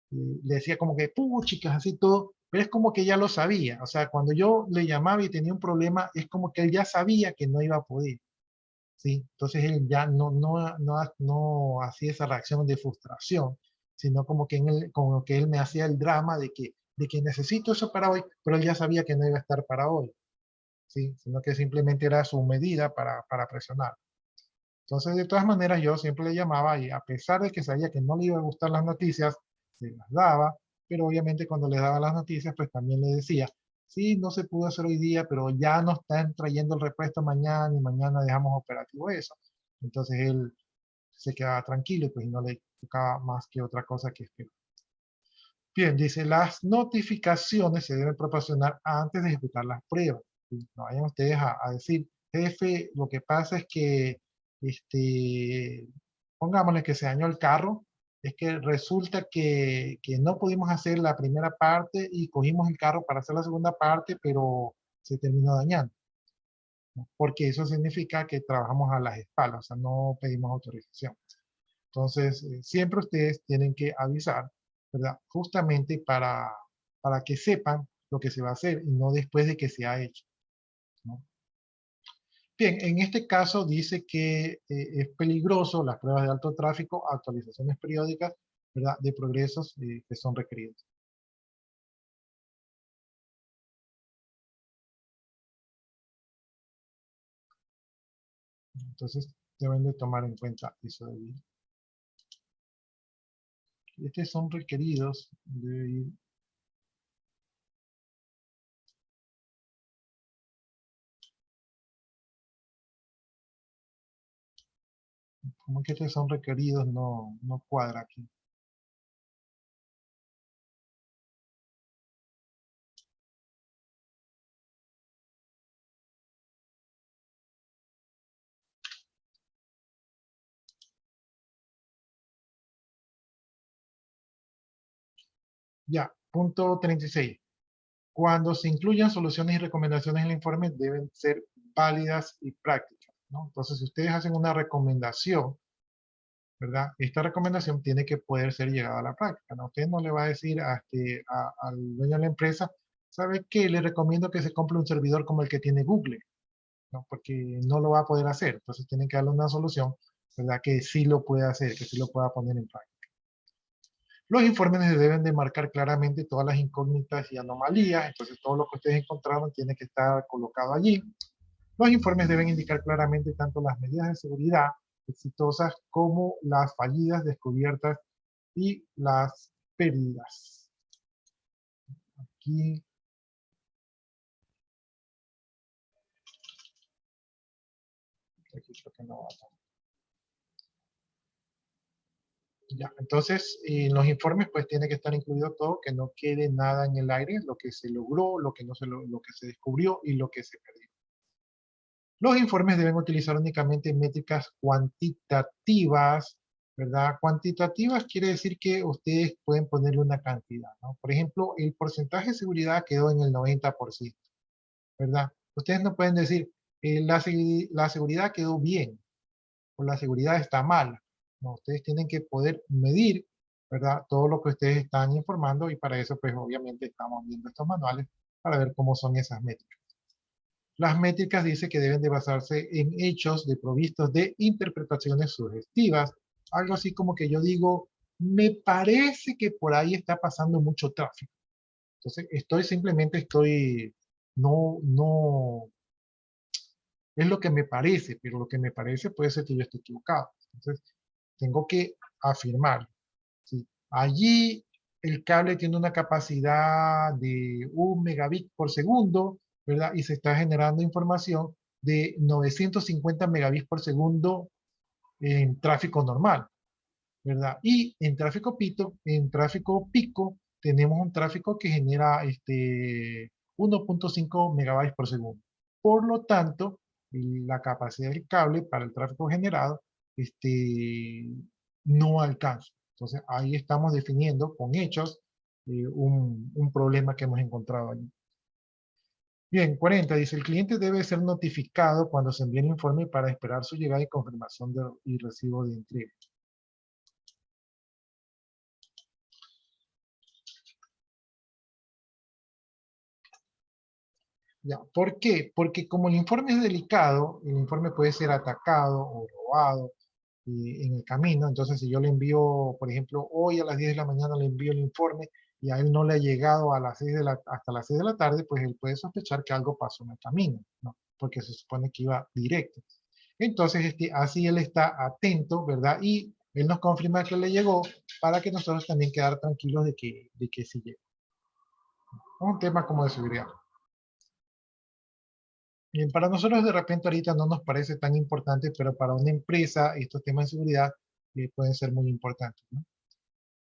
decía como que, chicas, así todo, pero es como que ya lo sabía, o sea, cuando yo le llamaba y tenía un problema, es como que él ya sabía que no iba a poder, ¿sí? Entonces él ya no hacía esa reacción de frustración, sino como que él me hacía el drama de que necesito eso para hoy, pero él ya sabía que no iba a estar para hoy, ¿sí? Sino que simplemente era su medida para presionar. Entonces, de todas maneras, yo siempre le llamaba y a pesar de que sabía que no le iba a gustar las noticias, se las daba, pero obviamente cuando le daba las noticias, pues también le decía, sí, no se pudo hacer hoy día, pero ya nos están trayendo el repuesto mañana y mañana dejamos operativo eso. Entonces él se quedaba tranquilo y pues no le tocaba más que otra cosa que esperar. Bien, dice, las notificaciones se deben proporcionar antes de ejecutar las pruebas. No vayan ustedes a decir, jefe, lo que pasa es que, pongámosle que se dañó el carro, es que resulta que no pudimos hacer la primera parte y cogimos el carro para hacer la segunda parte, pero se terminó dañando, ¿no? Porque eso significa que trabajamos a las espaldas, o sea, no pedimos autorización. Entonces, siempre ustedes tienen que avisar, ¿verdad? Justamente para que sepan lo que se va a hacer y no después de que se ha hecho, ¿no? Bien, en este caso dice que es peligroso las pruebas de alto tráfico, actualizaciones periódicas, ¿verdad? De progresos que son requeridos. Entonces, deben de tomar en cuenta eso. Estos son requeridos de ir. Como que estos son requeridos, no cuadra aquí. Ya, punto 36. Cuando se incluyan soluciones y recomendaciones en el informe, deben ser válidas y prácticas, ¿no? Entonces, si ustedes hacen una recomendación, ¿verdad? Esta recomendación tiene que poder ser llevada a la práctica, ¿no? Usted no le va a decir al dueño de la empresa, ¿sabe qué? Le recomiendo que se compre un servidor como el que tiene Google, ¿no? Porque no lo va a poder hacer. Entonces, tienen que darle una solución, ¿verdad? Que sí lo pueda hacer, que sí lo pueda poner en práctica. Los informes deben de marcar claramente todas las incógnitas y anomalías, entonces todo lo que ustedes encontraron tiene que estar colocado allí. Los informes deben indicar claramente tanto las medidas de seguridad exitosas como las fallidas descubiertas y las pérdidas. Aquí Aquí creo que no va a- Ya, entonces, en los informes pues tiene que estar incluido todo, que no quede nada en el aire, lo que se logró, lo que no se, lo que se descubrió y lo que se perdió. Los informes deben utilizar únicamente métricas cuantitativas, ¿verdad? Cuantitativas quiere decir que ustedes pueden ponerle una cantidad, ¿no? Por ejemplo, el porcentaje de seguridad quedó en el 90%, ¿verdad? Ustedes no pueden decir, la seguridad quedó bien o la seguridad está mala. No, ustedes tienen que poder medir, ¿verdad? Todo lo que ustedes están informando y para eso, pues obviamente estamos viendo estos manuales para ver cómo son esas métricas. Las métricas dice que deben de basarse en hechos provistos de interpretaciones sugestivas, algo así como que yo digo, me parece que por ahí está pasando mucho tráfico. Entonces, simplemente estoy, no, es lo que me parece, pero lo que me parece puede ser que yo esté equivocado. Entonces, tengo que afirmar. ¿Sí? Allí el cable tiene una capacidad de 1 megabit por segundo, ¿verdad? Y se está generando información de 950 megabits por segundo en tráfico normal, ¿verdad? Y en tráfico pico tenemos un tráfico que genera 1.5 megabytes por segundo. Por lo tanto, la capacidad del cable para el tráfico generado no alcanza. Entonces, ahí estamos definiendo con hechos un problema que hemos encontrado allí. Bien, 40 dice, el cliente debe ser notificado cuando se envíe el informe para esperar su llegada y confirmación y recibo de entrega. Ya, ¿por qué? Porque como el informe es delicado, el informe puede ser atacado o robado en el camino. Entonces, si yo le envío, por ejemplo, hoy a las 10 de la mañana le envío el informe y a él no le ha llegado a las 6 hasta las 6 de la tarde, pues él puede sospechar que algo pasó en el camino, ¿no? Porque se supone que iba directo. Entonces, así él está atento, ¿verdad? Y él nos confirma que le llegó para que nosotros también quedar tranquilos de que sí llegó. Un tema como de seguridad. Bien, para nosotros de repente ahorita no nos parece tan importante, pero para una empresa estos temas de seguridad pueden ser muy importantes, ¿no?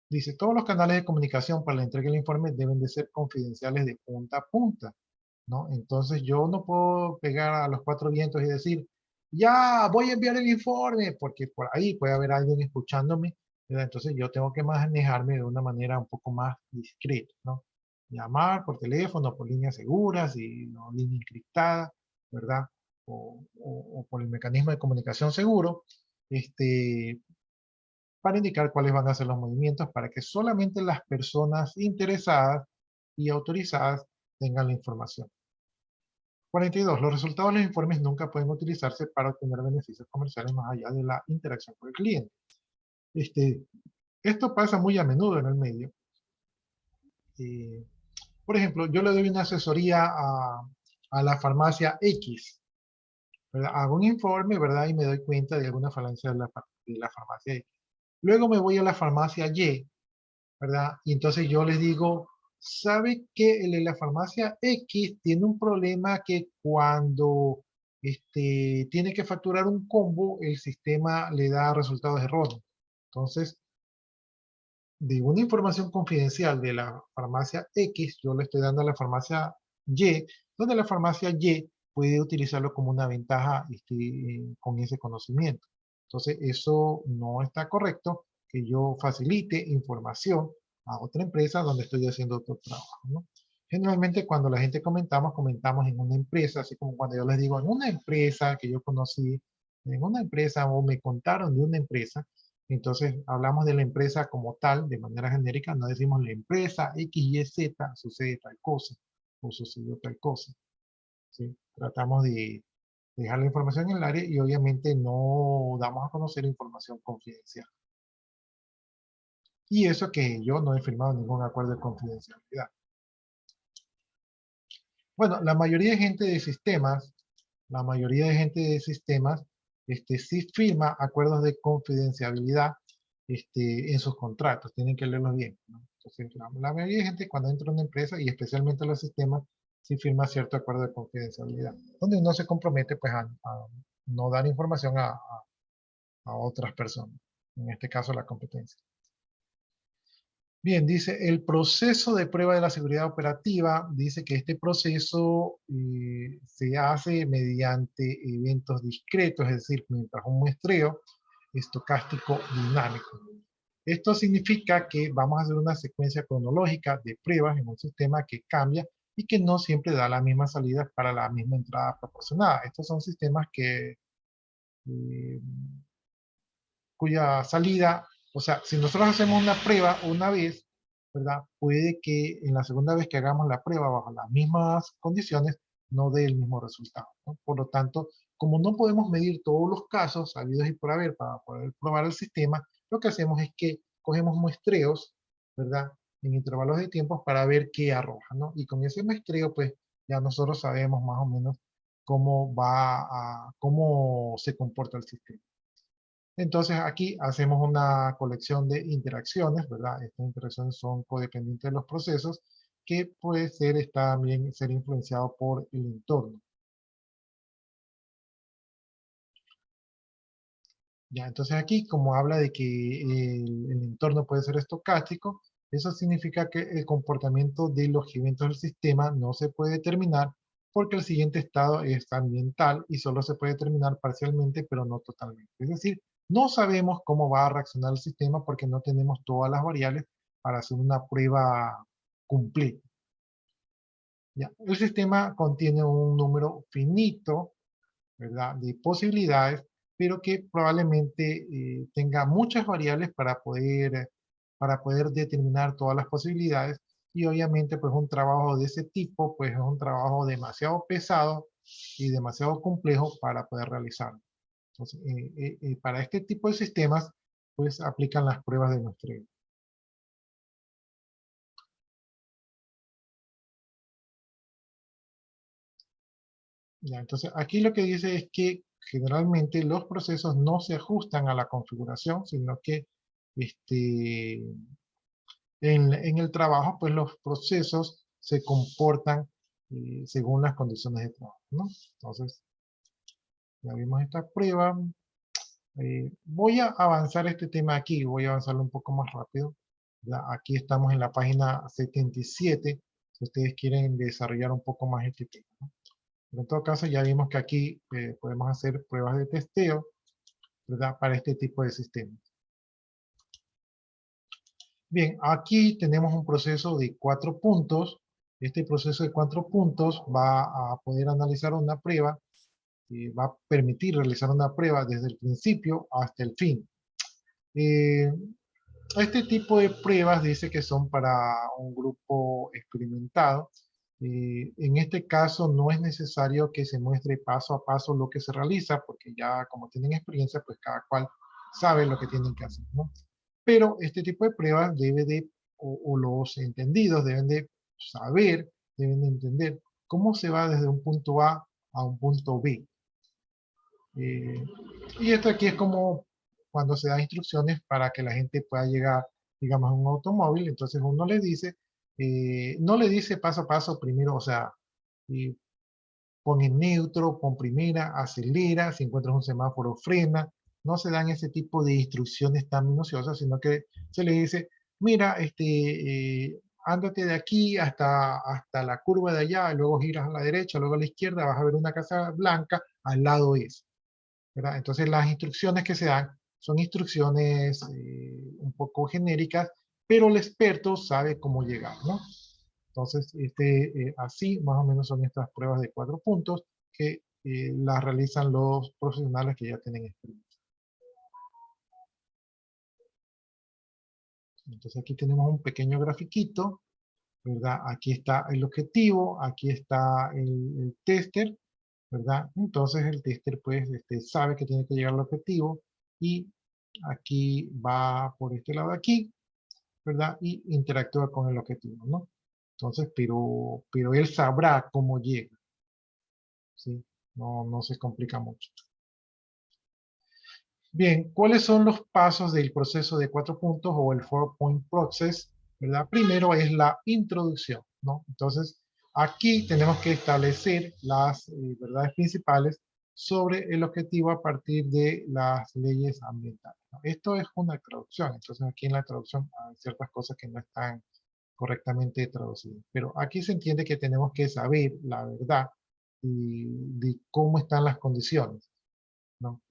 Dice, todos los canales de comunicación para la entrega del informe deben de ser confidenciales de punta a punta, ¿no? Entonces yo no puedo pegar a los cuatro vientos y decir, ya, voy a enviar el informe, porque por ahí puede haber alguien escuchándome, ¿verdad? Entonces yo tengo que manejarme de una manera un poco más discreta, ¿no? Llamar por teléfono, por líneas seguras y no línea encriptada, ¿verdad? O por el mecanismo de comunicación seguro, para indicar cuáles van a ser los movimientos para que solamente las personas interesadas y autorizadas tengan la información. 42. Los resultados de los informes nunca pueden utilizarse para obtener beneficios comerciales más allá de la interacción con el cliente. Esto pasa muy a menudo en el medio. Por ejemplo, yo le doy una asesoría a la farmacia X, ¿verdad? Hago un informe, ¿verdad? Y me doy cuenta de alguna falencia de la farmacia X. Luego me voy a la farmacia Y, ¿verdad? Y entonces yo les digo, ¿sabe que el de la farmacia X tiene un problema que cuando tiene que facturar un combo, el sistema le da resultados erróneos? Entonces, de una información confidencial de la farmacia X, yo le estoy dando a la farmacia Y, donde la farmacia Y puede utilizarlo como una ventaja con ese conocimiento. Entonces, eso no está correcto, que yo facilite información a otra empresa donde estoy haciendo otro trabajo, ¿no? Generalmente cuando la gente comentamos en una empresa, así como cuando yo les digo en una empresa que yo conocí, en una empresa o me contaron de una empresa, entonces hablamos de la empresa como tal, de manera genérica, no decimos la empresa X, Y, Z, sucede tal cosa o sucedió tal cosa, ¿sí? Tratamos de dejar la información en el área y obviamente no damos a conocer información confidencial. Y eso que yo no he firmado ningún acuerdo de confidencialidad. Bueno, la mayoría de gente de sistemas, sí firma acuerdos de confidencialidad en sus contratos, tienen que leerlos bien, ¿no? Entonces, la mayoría de gente cuando entra a una empresa, y especialmente los sistemas, sí firma cierto acuerdo de confidencialidad, donde uno se compromete pues, a no dar información a otras personas, en este caso la competencia. Bien, dice, el proceso de prueba de la seguridad operativa, dice que este proceso se hace mediante eventos discretos, es decir, mientras un muestreo estocástico dinámico. Esto significa que vamos a hacer una secuencia cronológica de pruebas en un sistema que cambia y que no siempre da la misma salida para la misma entrada proporcionada. Estos son sistemas que, cuya salida, o sea, si nosotros hacemos una prueba una vez, ¿verdad? Puede que en la segunda vez que hagamos la prueba bajo las mismas condiciones no dé el mismo resultado, ¿no? Por lo tanto, como no podemos medir todos los casos habidos y por haber para poder probar el sistema, lo que hacemos es que cogemos muestreos, ¿verdad? En intervalos de tiempo para ver qué arroja, ¿no? Y con ese muestreo, pues, ya nosotros sabemos más o menos cómo se comporta el sistema. Entonces aquí hacemos una colección de interacciones, ¿verdad? Estas interacciones son codependientes de los procesos que puede ser también ser influenciado por el entorno. Ya, entonces aquí como habla de que el entorno puede ser estocástico, eso significa que el comportamiento de los eventos del sistema no se puede determinar porque el siguiente estado es ambiental y solo se puede determinar parcialmente pero no totalmente. Es decir, no sabemos cómo va a reaccionar el sistema porque no tenemos todas las variables para hacer una prueba completa. Ya, el sistema contiene un número finito, ¿verdad?, de posibilidades, pero que probablemente tenga muchas variables para poder determinar todas las posibilidades, y obviamente pues un trabajo de ese tipo pues es un trabajo demasiado pesado y demasiado complejo para poder realizarlo. Entonces, para este tipo de sistemas pues aplican las pruebas de muestreo. Ya, entonces aquí lo que dice es que generalmente los procesos no se ajustan a la configuración, sino que en el trabajo, pues los procesos se comportan según las condiciones de trabajo, ¿no? Entonces, ya vimos esta prueba. Voy a avanzar este tema aquí, voy a avanzarlo un poco más rápido. Aquí estamos en la página 77, si ustedes quieren desarrollar un poco más este tema, ¿no? Pero en todo caso, ya vimos que aquí podemos hacer pruebas de testeo, ¿verdad?, para este tipo de sistemas. Bien, aquí tenemos un proceso de 4 puntos. Este proceso de 4 puntos va a poder analizar una prueba, va a permitir realizar una prueba desde el principio hasta el fin. Este tipo de pruebas dice que son para un grupo experimentado. En este caso no es necesario que se muestre paso a paso lo que se realiza, porque ya como tienen experiencia, pues cada cual sabe lo que tienen que hacer, ¿no? Pero este tipo de pruebas debe de, o los entendidos deben de saber, deben de entender cómo se va desde un punto A un punto B. Y esto aquí es como cuando se da instrucciones para que la gente pueda llegar, digamos, a un automóvil. Entonces uno le dice, no le dice paso a paso primero, o sea, pon en neutro, pon primera, acelera, si encuentras un semáforo, frena. No se dan ese tipo de instrucciones tan minuciosas, sino que se le dice, mira, ándate de aquí hasta la curva de allá, luego giras a la derecha, luego a la izquierda, vas a ver una casa blanca, al lado es, ¿verdad? Entonces las instrucciones que se dan son instrucciones un poco genéricas, pero el experto sabe cómo llegar, ¿no? Entonces, así más o menos son estas pruebas de 4 puntos que las realizan los profesionales que ya tienen experiencia. Entonces aquí tenemos un pequeño grafiquito, ¿verdad? Aquí está el objetivo, aquí está el tester, ¿verdad? Entonces el tester pues sabe que tiene que llegar al objetivo y aquí va por este lado de aquí, ¿verdad? Y interactúa con el objetivo, ¿no? Entonces, pero él sabrá cómo llega, ¿sí? No se complica mucho. Bien, ¿cuáles son los pasos del proceso de 4 puntos o el 4-point process? ¿Verdad? Primero es la introducción, ¿no? Entonces, aquí tenemos que establecer las verdades principales sobre el objetivo a partir de las leyes ambientales, ¿no? Esto es una traducción, entonces aquí en la traducción hay ciertas cosas que no están correctamente traducidas. Pero aquí se entiende que tenemos que saber la verdad de cómo están las condiciones, ¿no?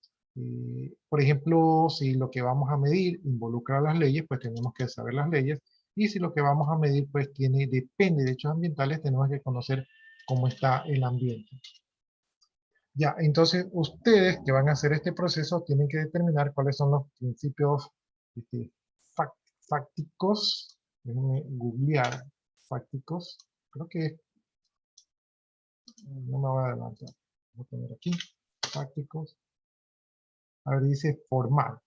Por ejemplo, si lo que vamos a medir involucra las leyes, pues tenemos que saber las leyes. Y si lo que vamos a medir pues depende de hechos ambientales, tenemos que conocer cómo está el ambiente. Ya, entonces ustedes que van a hacer este proceso tienen que determinar cuáles son los principios este, fácticos. Déjenme googlear fácticos. Creo que no me voy a adelantar. Voy a poner aquí fácticos. A ver, dice formal.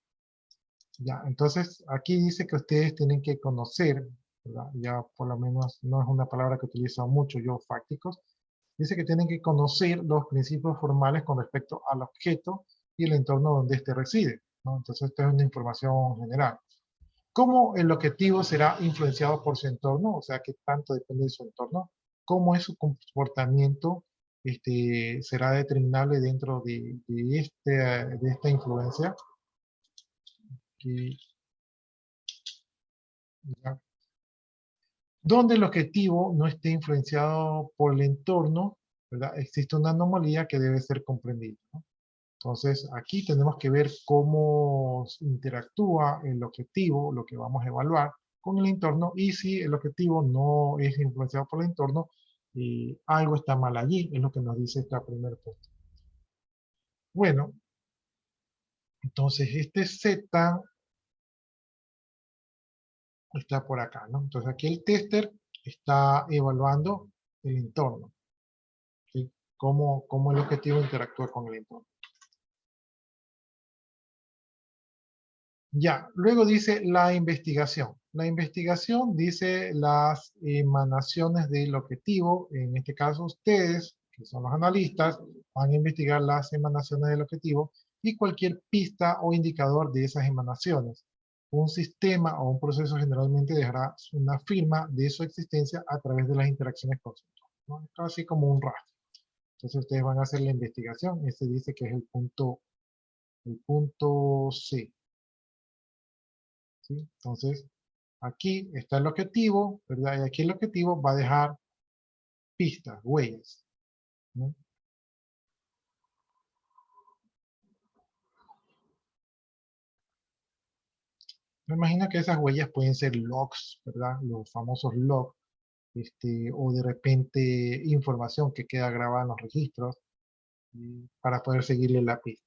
Ya, entonces aquí dice que ustedes tienen que conocer, ¿verdad? Ya por lo menos no es una palabra que utilizo mucho yo, fácticos. Dice que tienen que conocer los principios formales con respecto al objeto y el entorno donde éste reside, ¿no? Entonces, esta es una información general. ¿Cómo el objetivo será influenciado por su entorno? O sea, ¿qué tanto depende de su entorno? ¿Cómo es su comportamiento? Será determinable dentro de esta influencia. Que, ya, donde el objetivo no esté influenciado por el entorno, ¿verdad? Existe una anomalía que debe ser comprendida, ¿no? Entonces, aquí tenemos que ver cómo interactúa el objetivo, lo que vamos a evaluar, con el entorno, y si el objetivo no es influenciado por el entorno, algo está mal allí, es lo que nos dice esta primer punto. Bueno, entonces este Z está por acá, ¿no? Entonces aquí el tester está evaluando el entorno, ¿sí? Cómo el objetivo interactúa con el entorno. Ya, luego dice la investigación. La investigación dice las emanaciones del objetivo. En este caso ustedes, que son los analistas, van a investigar las emanaciones del objetivo y cualquier pista o indicador de esas emanaciones. Un sistema o un proceso generalmente dejará una firma de su existencia a través de las interacciones con su entorno, ¿no? Casi como un rastro. Entonces ustedes van a hacer la investigación. Este dice que es el punto C. ¿Sí? Entonces, aquí está el objetivo, ¿verdad? Y aquí el objetivo va a dejar pistas, huellas, ¿no? Me imagino que esas huellas pueden ser logs, ¿verdad? Los famosos logs, o de repente información que queda grabada en los registros para poder seguirle la pista.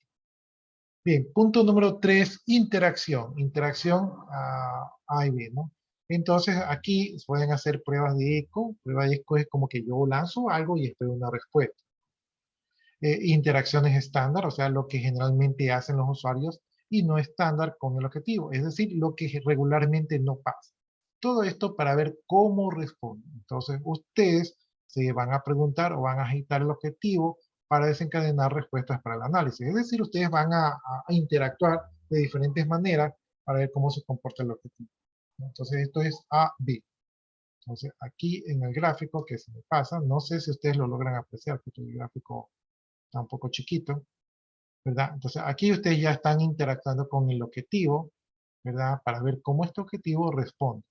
Bien, punto número 3, interacción. Interacción A y B, ¿no? Entonces, aquí pueden hacer pruebas de eco. Prueba de eco es como que yo lanzo algo y espero una respuesta. Interacciones estándar, o sea, lo que generalmente hacen los usuarios y no estándar con el objetivo, es decir, lo que regularmente no pasa. Todo esto para ver cómo responden. Entonces, ustedes se van a preguntar o van a agitar el objetivo para desencadenar respuestas para el análisis. Es decir, ustedes van a interactuar de diferentes maneras para ver cómo se comporta el objetivo. Entonces, esto es A, B. Entonces, aquí en el gráfico que se me pasa, no sé si ustedes lo logran apreciar, porque el gráfico está un poco chiquito, ¿verdad? Entonces aquí ustedes ya están interactuando con el objetivo, ¿verdad? Para ver cómo este objetivo responde,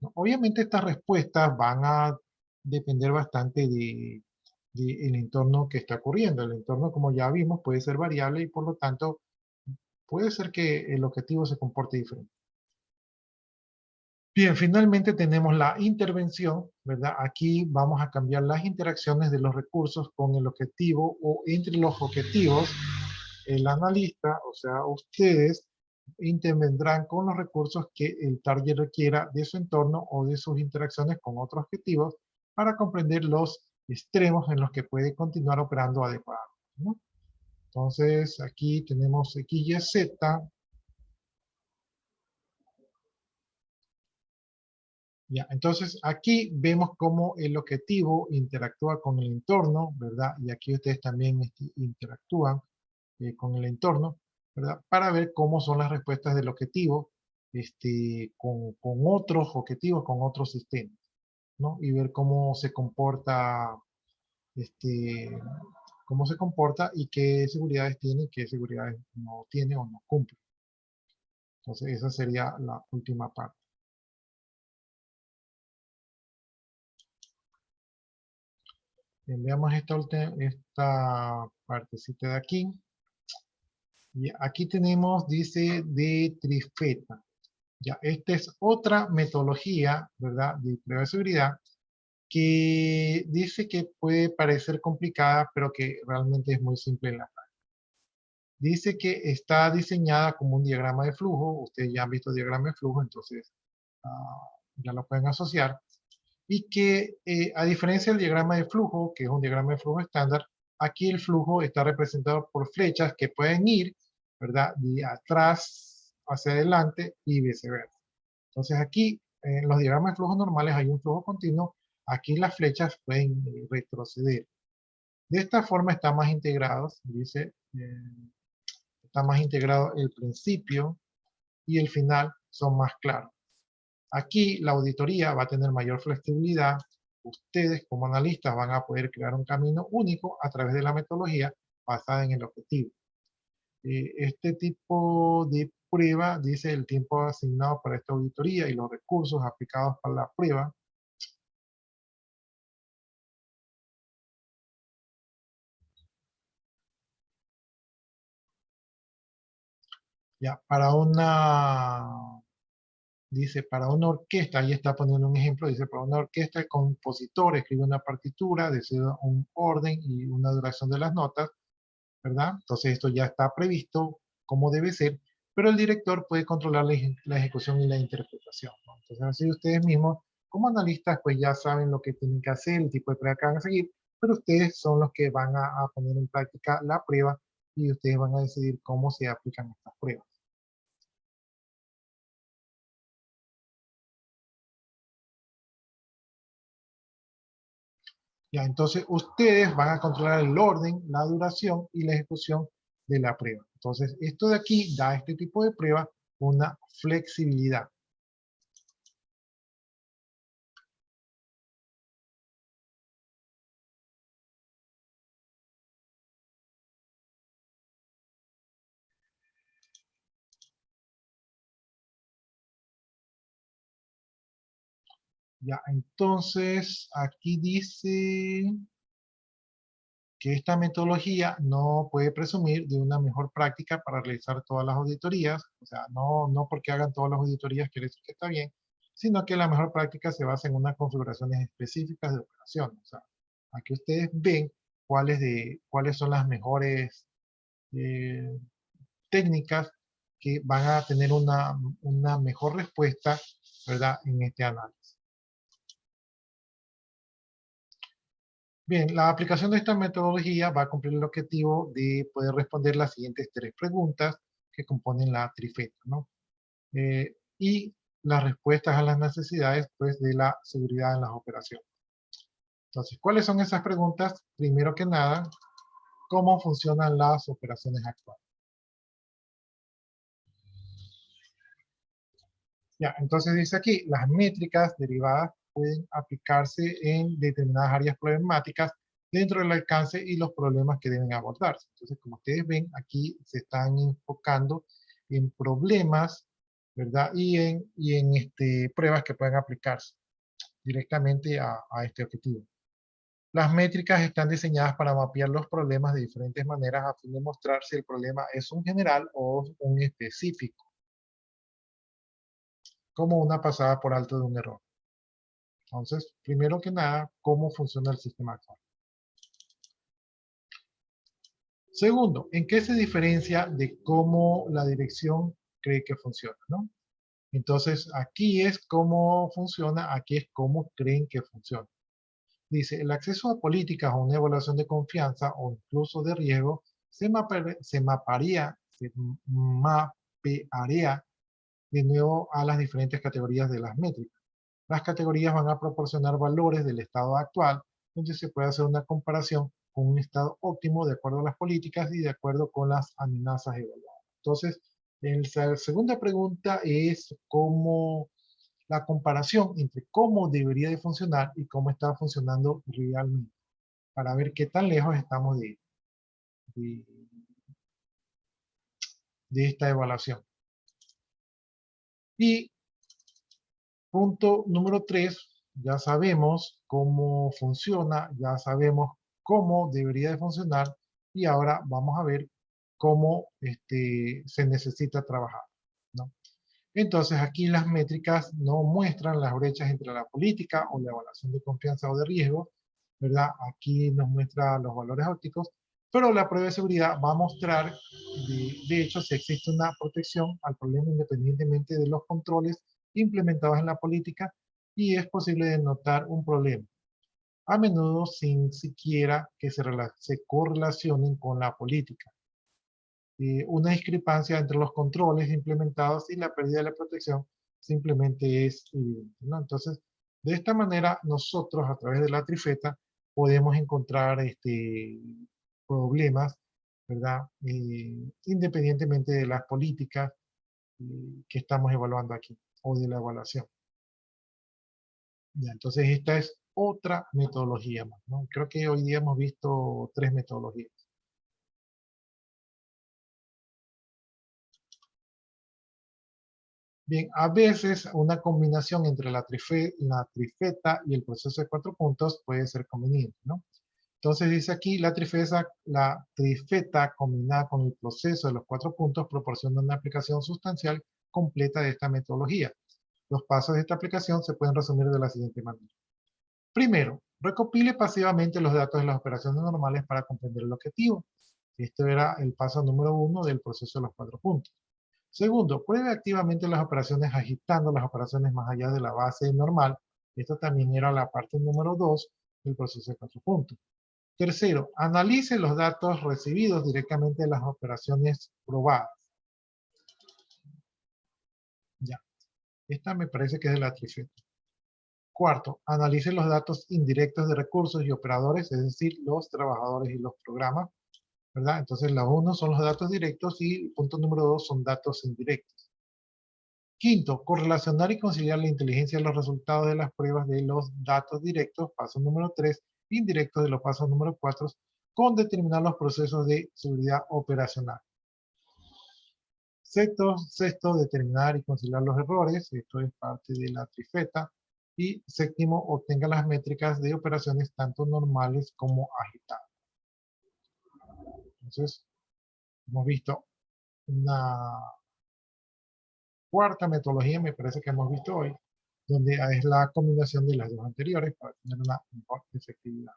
¿no? Obviamente estas respuestas van a depender bastante del entorno que está ocurriendo. El entorno, como ya vimos, puede ser variable y por lo tanto puede ser que el objetivo se comporte diferente. Bien, finalmente tenemos la intervención, ¿verdad? Aquí vamos a cambiar las interacciones de los recursos con el objetivo o entre los objetivos. El analista, o sea, ustedes intervendrán con los recursos que el target requiera de su entorno o de sus interacciones con otros objetivos para comprender los extremos en los que puede continuar operando adecuadamente, ¿no? Entonces, aquí tenemos X, Y, Z. Ya, entonces aquí vemos cómo el objetivo interactúa con el entorno, ¿verdad? Y aquí ustedes también interactúan con el entorno, ¿verdad? Para ver cómo son las respuestas del objetivo con otros objetivos, con otros sistemas, ¿no? Y ver cómo se comporta, cómo se comporta y qué seguridades tiene y qué seguridades no tiene o no cumple. Entonces, esa sería la última parte. Bien, veamos esta partecita de aquí. Y aquí tenemos, dice, de trifeta. Ya, esta es otra metodología, ¿verdad?, de prueba de seguridad que dice que puede parecer complicada, pero que realmente es muy simple en la práctica. Dice que está diseñada como un diagrama de flujo. Ustedes ya han visto diagrama de flujo, entonces ya lo pueden asociar. Y que a diferencia del diagrama de flujo, que es un diagrama de flujo estándar, aquí el flujo está representado por flechas que pueden ir, ¿verdad?, de atrás hacia adelante y viceversa. Entonces aquí, en los diagramas de flujo normales hay un flujo continuo. Aquí las flechas pueden retroceder. De esta forma está más integrado, dice, está más integrado el principio y el final son más claros. Aquí la auditoría va a tener mayor flexibilidad. Ustedes como analistas van a poder crear un camino único a través de la metodología basada en el objetivo. Este tipo de prueba dice el tiempo asignado para esta auditoría y los recursos aplicados para la prueba. Ya, dice, para una orquesta, ahí está poniendo un ejemplo, dice, para una orquesta el compositor escribe una partitura, decide un orden y una duración de las notas, ¿verdad? Entonces esto ya está previsto como debe ser, pero el director puede controlar la ejecución y la interpretación, ¿no? Entonces así ustedes mismos, como analistas, pues ya saben lo que tienen que hacer, el tipo de prueba que van a seguir, pero ustedes son los que van a poner en práctica la prueba y ustedes van a decidir cómo se aplican estas pruebas. Ya, entonces ustedes van a controlar el orden, la duración y la ejecución de la prueba. Entonces, esto de aquí da a este tipo de prueba una flexibilidad. Ya, entonces aquí dice que esta metodología no puede presumir de una mejor práctica para realizar todas las auditorías. O sea, no porque hagan todas las auditorías quiere decir que está bien, sino que la mejor práctica se basa en unas configuraciones específicas de operación. O sea, aquí ustedes ven cuáles son las mejores eh, técnicas que van a tener una mejor respuesta, ¿verdad?, en este análisis. Bien, la aplicación de esta metodología va a cumplir el objetivo de poder responder las siguientes 3 preguntas que componen la trifeta, ¿no? Y las respuestas a las necesidades, pues, de la seguridad en las operaciones. Entonces, ¿cuáles son esas preguntas? Primero que nada, ¿cómo funcionan las operaciones actuales? Ya, entonces dice aquí, las métricas derivadas pueden aplicarse en determinadas áreas problemáticas dentro del alcance y los problemas que deben abordarse. Entonces, como ustedes ven, aquí se están enfocando en problemas, ¿verdad? Y en pruebas que pueden aplicarse directamente a este objetivo. Las métricas están diseñadas para mapear los problemas de diferentes maneras a fin de mostrar si el problema es un general o un específico, como una pasada por alto de un error. Entonces, primero que nada, ¿cómo funciona el sistema actual? Segundo, ¿en qué se diferencia de cómo la dirección cree que funciona, ¿no? Entonces, aquí es cómo funciona, aquí es cómo creen que funciona. Dice, el acceso a políticas o una evaluación de confianza o incluso de riesgo se mapearía de nuevo a las diferentes categorías de las métricas. Las categorías van a proporcionar valores del estado actual, donde se puede hacer una comparación con un estado óptimo de acuerdo a las políticas y de acuerdo con las amenazas evaluadas. Entonces, la segunda pregunta es cómo la comparación entre cómo debería de funcionar y cómo está funcionando realmente, para ver qué tan lejos estamos de ir. de, de esta evaluación. Y punto número 3, ya sabemos cómo funciona, ya sabemos cómo debería de funcionar y ahora vamos a ver cómo se necesita trabajar, ¿no? Entonces aquí las métricas no muestran las brechas entre la política o la evaluación de confianza o de riesgo, ¿verdad? Aquí nos muestra los valores ópticos, pero la prueba de seguridad va a mostrar, de hecho, si existe una protección al problema independientemente de los controles implementados en la política y es posible denotar un problema, a menudo sin siquiera que se correlacionen con la política. Una discrepancia entre los controles implementados y la pérdida de la protección simplemente es evidente, ¿no? Entonces, de esta manera, nosotros a través de la trifeta podemos encontrar problemas, ¿verdad? Independientemente de las políticas que estamos evaluando aquí o de la evaluación. Ya, entonces, esta es otra metodología más, ¿no? Creo que hoy día hemos visto 3 metodologías. Bien, a veces una combinación entre la trifeta y el proceso de 4 puntos puede ser conveniente, ¿no? Entonces dice aquí, la trifeta combinada con el proceso de los 4 puntos proporciona una aplicación sustancial completa de esta metodología. Los pasos de esta aplicación se pueden resumir de la siguiente manera. Primero, recopile pasivamente los datos de las operaciones normales para comprender el objetivo. Este era el paso número 1 del proceso de los 4 puntos. Segundo, pruebe activamente las operaciones agitando las operaciones más allá de la base normal. Esto también era la parte número 2 del proceso de 4 puntos. Tercero, analice los datos recibidos directamente de las operaciones probadas. Ya, esta me parece que es de la trifeta. Cuarto, analice los datos indirectos de recursos y operadores, es decir, los trabajadores y los programas, ¿verdad? Entonces, los uno son los datos directos y el punto número 2 son datos indirectos. Quinto, correlacionar y conciliar la inteligencia de los resultados de las pruebas de los datos directos, paso número 3, indirectos de los pasos número 4, con determinar los procesos de seguridad operacional. Sexto, determinar y conciliar los errores, esto es parte de la trifeta. Y séptimo, obtenga las métricas de operaciones tanto normales como agitadas. Entonces, hemos visto una cuarta metodología, me parece que hemos visto hoy, donde es la combinación de las dos anteriores para tener una mejor efectividad.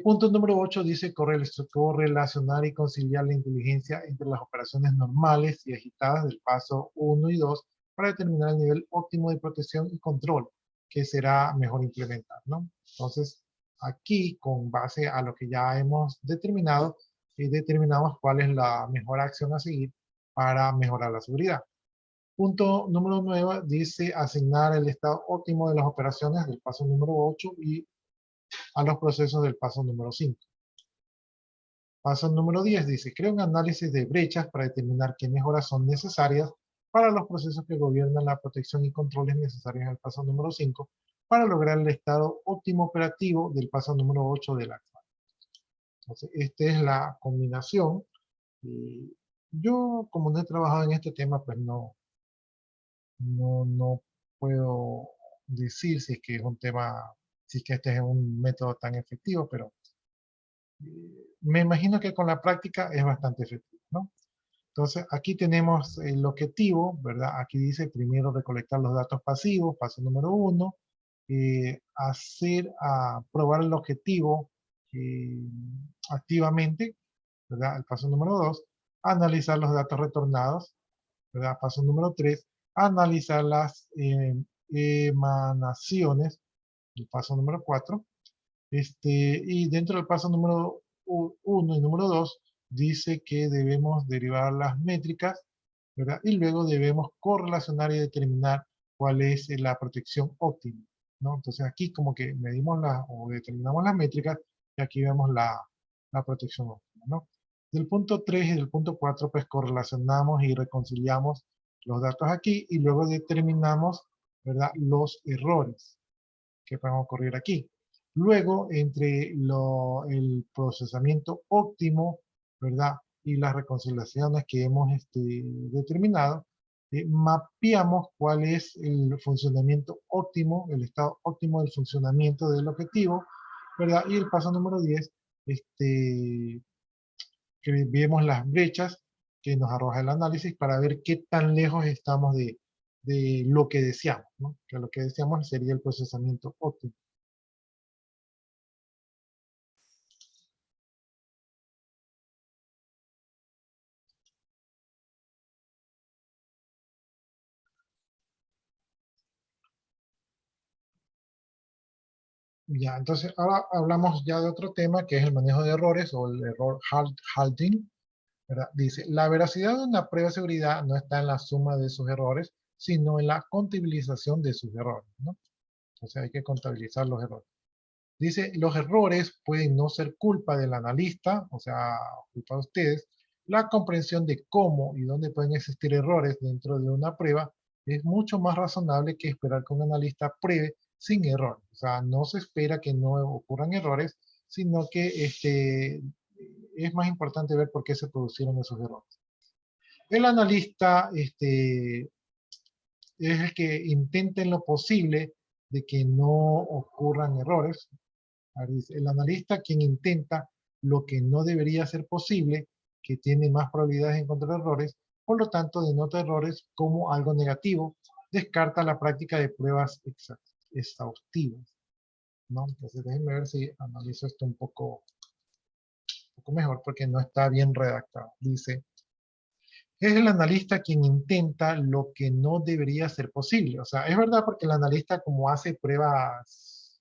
Punto número 8 dice correlacionar y conciliar la inteligencia entre las operaciones normales y agitadas del paso 1 y 2 para determinar el nivel óptimo de protección y control que será mejor implementar, ¿no? Entonces, aquí, con base a lo que ya hemos determinado, determinamos cuál es la mejor acción a seguir para mejorar la seguridad. Punto número 9 dice asignar el estado óptimo de las operaciones del paso número 8 y a los procesos del paso número 5. Paso número 10 dice, crea un análisis de brechas para determinar qué mejoras son necesarias para los procesos que gobiernan la protección y controles necesarios en el paso número 5 para lograr el estado óptimo operativo del paso número 8 del actual. Entonces, esta es la combinación. Yo, como no he trabajado en este tema, pues no puedo decir si es que es un tema, si es que este es un método tan efectivo, pero me imagino que con la práctica es bastante efectivo, ¿no? Entonces, aquí tenemos el objetivo, ¿verdad? Aquí dice primero recolectar los datos pasivos, paso número 1, probar el objetivo activamente, ¿verdad? El paso número 2, analizar los datos retornados, ¿verdad? Paso número 3, analizar las emanaciones, el paso número 4, y dentro del paso número 1 y número 2, dice que debemos derivar las métricas, ¿verdad? Y luego debemos correlacionar y determinar cuál es la protección óptima, ¿no? Entonces aquí como que medimos o determinamos las métricas y aquí vemos la protección óptima, ¿no? Del punto 3 y del punto 4 pues correlacionamos y reconciliamos los datos aquí y luego determinamos, ¿verdad? Los errores que pueden ocurrir aquí. Luego, entre el procesamiento óptimo, ¿verdad? Y las reconciliaciones que hemos determinado, mapeamos cuál es el funcionamiento óptimo, el estado óptimo del funcionamiento del objetivo, ¿verdad? Y el paso número 10, que vemos las brechas que nos arroja el análisis para ver qué tan lejos estamos de lo que deseamos, ¿no? Que lo que deseamos sería el procesamiento óptimo. Ya, entonces ahora hablamos ya de otro tema que es el manejo de errores o el error halting, ¿verdad? Dice, la veracidad de una prueba de seguridad no está en la suma de sus errores, sino en la contabilización de sus errores, ¿no? Entonces hay que contabilizar los errores. Dice, los errores pueden no ser culpa del analista, o sea, culpa de ustedes. La comprensión de cómo y dónde pueden existir errores dentro de una prueba es mucho más razonable que esperar que un analista pruebe sin error. O sea, no se espera que no ocurran errores, sino que es más importante ver por qué se produjeron esos errores. El analista es el que intenta en lo posible de que no ocurran errores. El analista quien intenta lo que no debería ser posible, que tiene más probabilidades de encontrar errores, por lo tanto denota errores como algo negativo, descarta la práctica de pruebas exhaustivas, ¿no? Entonces déjenme ver si analizo esto un poco mejor porque no está bien redactado. Dice, es el analista quien intenta lo que no debería ser posible. O sea, es verdad porque el analista como hace pruebas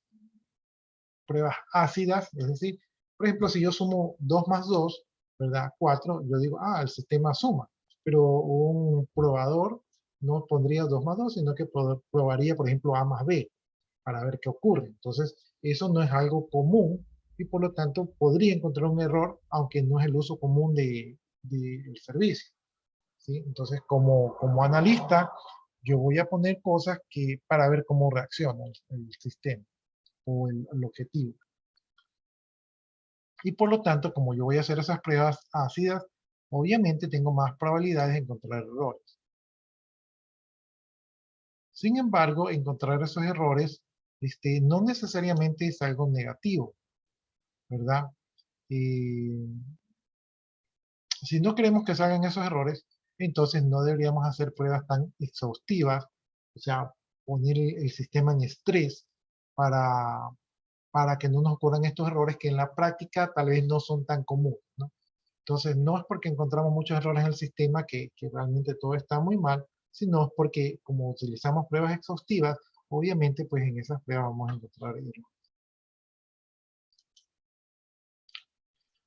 ácidas, es decir, por ejemplo, si yo sumo 2 más 2, ¿verdad? 4, yo digo, ah, el sistema suma, pero un probador no pondría 2 más 2, sino que probaría, por ejemplo, A más B, para ver qué ocurre. Entonces, eso no es algo común y por lo tanto podría encontrar un error, aunque no es el uso común del servicio, ¿sí? Entonces, como analista, yo voy a poner cosas que para ver cómo reacciona el sistema o el objetivo. Y por lo tanto, como yo voy a hacer esas pruebas ácidas, obviamente tengo más probabilidades de encontrar errores. Sin embargo, encontrar esos errores no necesariamente es algo negativo, ¿verdad? Si no queremos que salgan esos errores, entonces no deberíamos hacer pruebas tan exhaustivas, o sea, poner el sistema en estrés para, para que no nos ocurran estos errores que en la práctica tal vez no son tan comunes, ¿no? Entonces, no es porque encontramos muchos errores en el sistema que realmente todo está muy mal, sino es porque como utilizamos pruebas exhaustivas, obviamente pues en esas pruebas vamos a encontrar errores.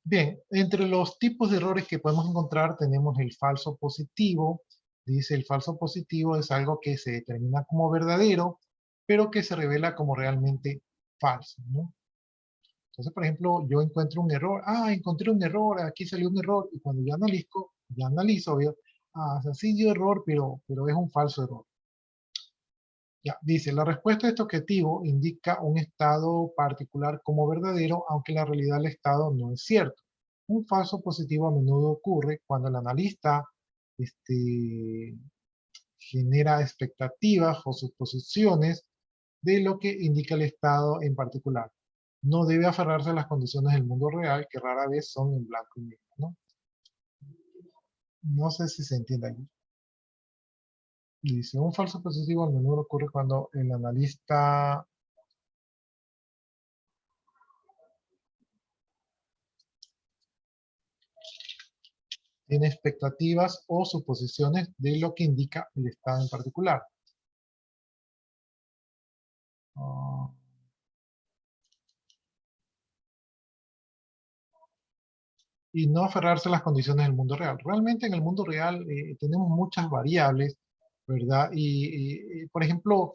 Bien, entre los tipos de errores que podemos encontrar tenemos el falso positivo. Dice el falso positivo es algo que se determina como verdadero, pero que se revela como realmente falso, ¿no? Entonces, por ejemplo, yo encuentro un error. Ah, encontré un error, aquí salió un error. Y cuando ya analizo, veo, ah, o sea, sí dio error, pero es un falso error. Ya, dice, la respuesta a este objetivo indica un estado particular como verdadero, aunque la realidad del estado no es cierto. Un falso positivo a menudo ocurre cuando el analista genera expectativas o suposiciones de lo que indica el estado en particular. No debe aferrarse a las condiciones del mundo real, que rara vez son en blanco y negro, ¿no? No sé si se entiende ahí. Dice, un falso positivo a menudo ocurre cuando el analista tiene expectativas o suposiciones de lo que indica el estado en particular. Y no aferrarse a las condiciones del mundo real. Realmente en el mundo real tenemos muchas variables, ¿verdad? Por ejemplo,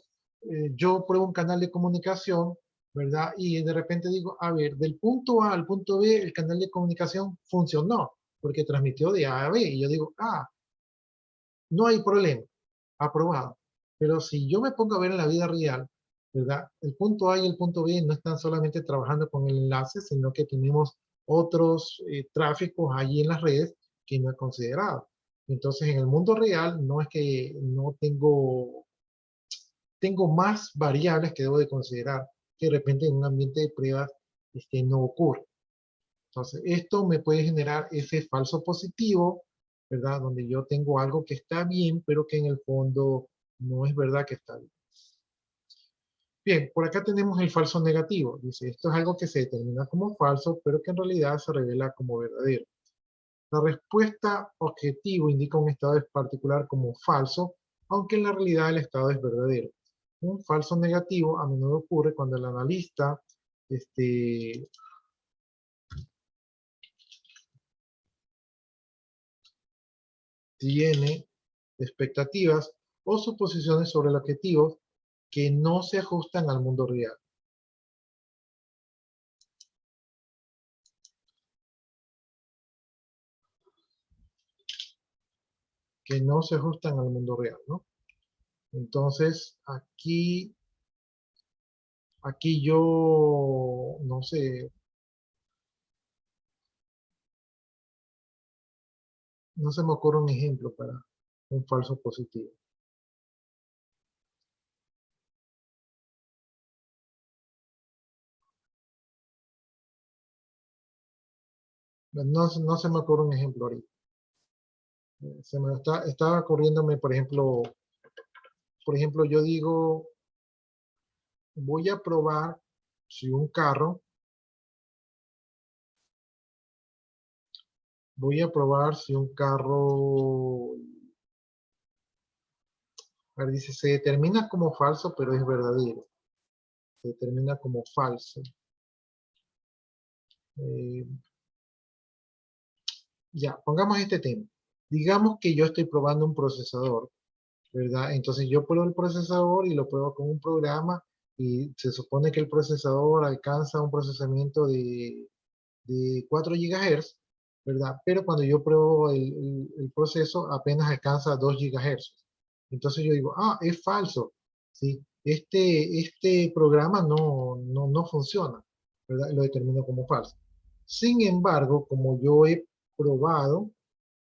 yo pruebo un canal de comunicación, ¿verdad? Y de repente digo, a ver, del punto A al punto B, el canal de comunicación funcionó, porque transmitió de A a B. Y yo digo, ah, no hay problema, aprobado. Pero si yo me pongo a ver en la vida real, ¿verdad? El punto A y el punto B no están solamente trabajando con el enlace, sino que tenemos otros tráficos allí en las redes que no he considerado. Entonces, en el mundo real, no es que no tengo más variables que debo de considerar que de repente en un ambiente de pruebas no ocurre. Entonces, esto me puede generar ese falso positivo, ¿verdad? Donde yo tengo algo que está bien, pero que en el fondo no es verdad que está bien. Bien, por acá tenemos el falso negativo. Dice, esto es algo que se determina como falso, pero que en realidad se revela como verdadero. La respuesta objetivo indica un estado particular como falso, aunque en la realidad el estado es verdadero. Un falso negativo a menudo ocurre cuando el analista tiene expectativas o suposiciones sobre el objetivo que no se ajustan al mundo real. Que no se ajustan al mundo real, ¿no? Entonces, aquí yo, no sé, no se me ocurre un ejemplo para un falso positivo. No se me ocurre un ejemplo ahorita. Se me estaba ocurriéndome, por ejemplo, yo digo, voy a probar si un carro, a ver, dice, se determina como falso, pero es verdadero. Se determina como falso. Ya, pongamos este tema. Digamos que yo estoy probando un procesador, ¿verdad? Entonces yo pruebo el procesador y lo pruebo con un programa y se supone que el procesador alcanza un procesamiento de 4 GHz, ¿verdad? Pero cuando yo pruebo el proceso apenas alcanza 2 GHz. Entonces yo digo, ah, es falso, ¿sí? Este programa no funciona, ¿verdad? Lo determino como falso. Sin embargo, como yo he probado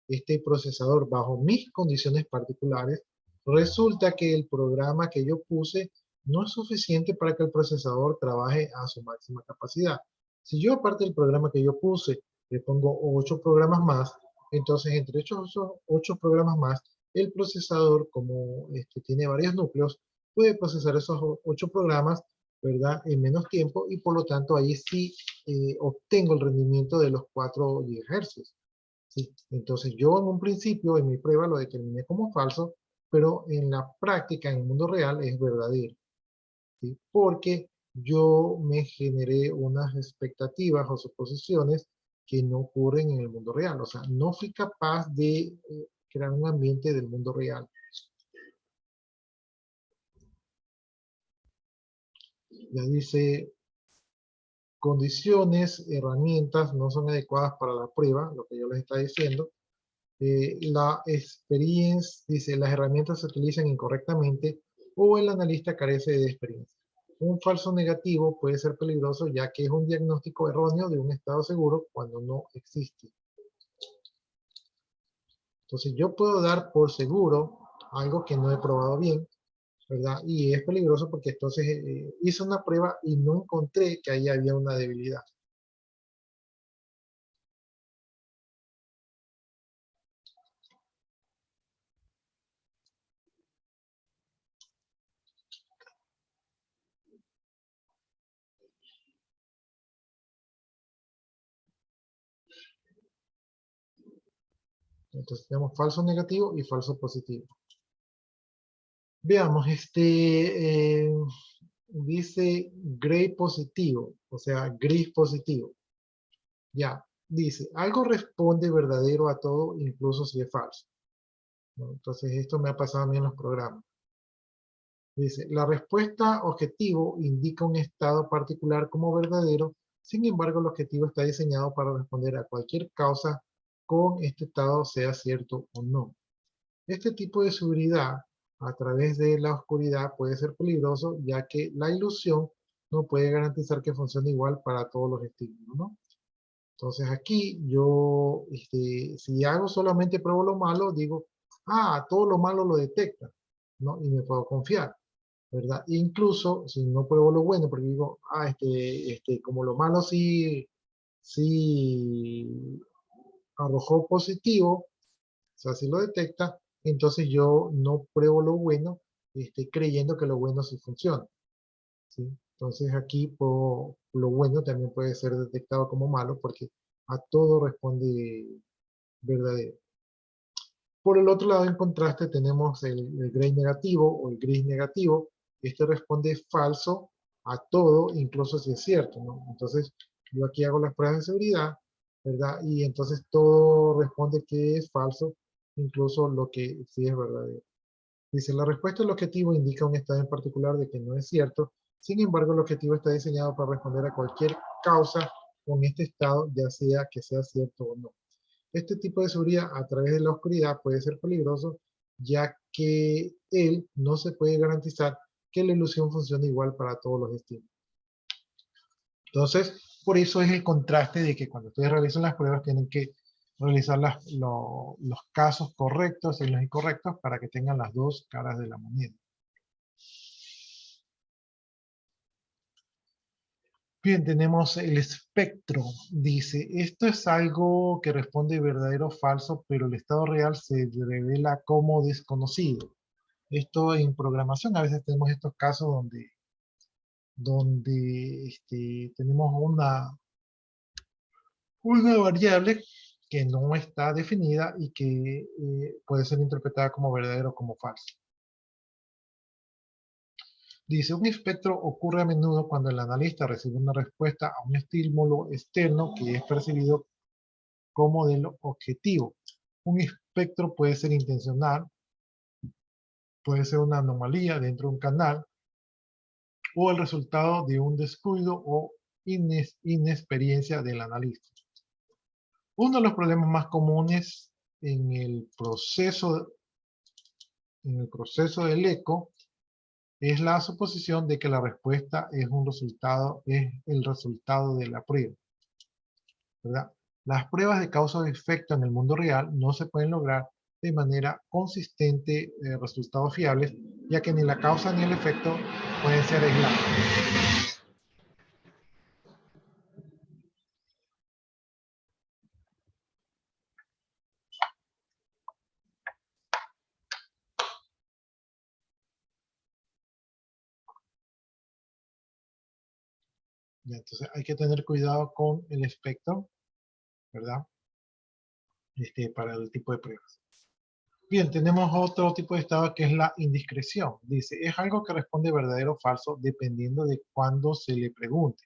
este procesador bajo mis condiciones particulares, resulta que el programa que yo puse no es suficiente para que el procesador trabaje a su máxima capacidad. Si yo aparte del programa que yo puse, le pongo 8 programas más, entonces entre esos 8 programas más, el procesador, como tiene varios núcleos, puede procesar esos 8 programas, ¿verdad? En menos tiempo y por lo tanto ahí sí obtengo el rendimiento de los 4 GHz. ¿Sí? Entonces yo en un principio, en mi prueba, lo determiné como falso, pero en la práctica, en el mundo real, es verdadero. ¿Sí? Porque yo me generé unas expectativas o suposiciones que no ocurren en el mundo real. O sea, no fui capaz de crear un ambiente del mundo real. Ya dice, condiciones, herramientas no son adecuadas para la prueba, lo que yo les estaba diciendo. La experiencia, dice, las herramientas se utilizan incorrectamente o el analista carece de experiencia. Un falso negativo puede ser peligroso ya que es un diagnóstico erróneo de un estado seguro cuando no existe. Entonces yo puedo dar por seguro algo que no he probado bien, ¿verdad? Y es peligroso porque entonces hice una prueba y no encontré que ahí había una debilidad. Entonces tenemos falso negativo y falso positivo. Veamos, dice gray positivo, o sea, gris positivo. Ya, dice, algo responde verdadero a todo, incluso si es falso. ¿No? Entonces, esto me ha pasado a mí en los programas. Dice, la respuesta objetivo indica un estado particular como verdadero, sin embargo, el objetivo está diseñado para responder a cualquier causa con este estado, sea cierto o no. Este tipo de seguridad a través de la oscuridad puede ser peligroso, ya que la ilusión no puede garantizar que funcione igual para todos los estímulos, ¿no? Entonces aquí yo, si hago solamente pruebo lo malo, digo, todo lo malo lo detecta, ¿no? Y me puedo confiar, ¿verdad? Incluso si no pruebo lo bueno, porque digo, como lo malo sí arrojó positivo, o sea, si lo detecta, entonces yo no pruebo lo bueno, creyendo que lo bueno sí funciona, ¿sí? Entonces aquí lo bueno también puede ser detectado como malo porque a todo responde verdadero. Por el otro lado, en contraste, tenemos el gray negativo o el gris negativo. Este responde falso a todo, incluso si es cierto, ¿no? Entonces, yo aquí hago las pruebas de seguridad, ¿verdad? Y entonces todo responde que es falso, incluso lo que sí es verdadero. Dice, la respuesta al objetivo indica un estado en particular de que no es cierto. Sin embargo, el objetivo está diseñado para responder a cualquier causa con este estado, ya sea que sea cierto o no. Este tipo de seguridad a través de la oscuridad puede ser peligroso, ya que él no se puede garantizar que la ilusión funcione igual para todos los destinos. Entonces, por eso es el contraste de que cuando ustedes realizan las pruebas tienen que realizar los casos correctos y los incorrectos para que tengan las dos caras de la moneda. Bien, tenemos el espectro. Dice, esto es algo que responde verdadero o falso, pero el estado real se revela como desconocido. Esto en programación, a veces tenemos estos casos donde tenemos una variable que no está definida y que puede ser interpretada como verdadero o como falso. Dice, un espectro ocurre a menudo cuando el analista recibe una respuesta a un estímulo externo que es percibido como del objetivo. Un espectro puede ser intencional, puede ser una anomalía dentro de un canal, o el resultado de un descuido o inexperiencia del analista. Uno de los problemas más comunes en el proceso del eco es la suposición de que la respuesta es el resultado de la prueba, ¿verdad? Las pruebas de causa o efecto en el mundo real no se pueden lograr de manera consistente resultados fiables, ya que ni la causa ni el efecto pueden ser aislados. Ya, entonces hay que tener cuidado con el espectro, ¿verdad? Para el tipo de pruebas. Bien, tenemos otro tipo de estado que es la indiscreción. Dice, es algo que responde verdadero o falso dependiendo de cuándo se le pregunte.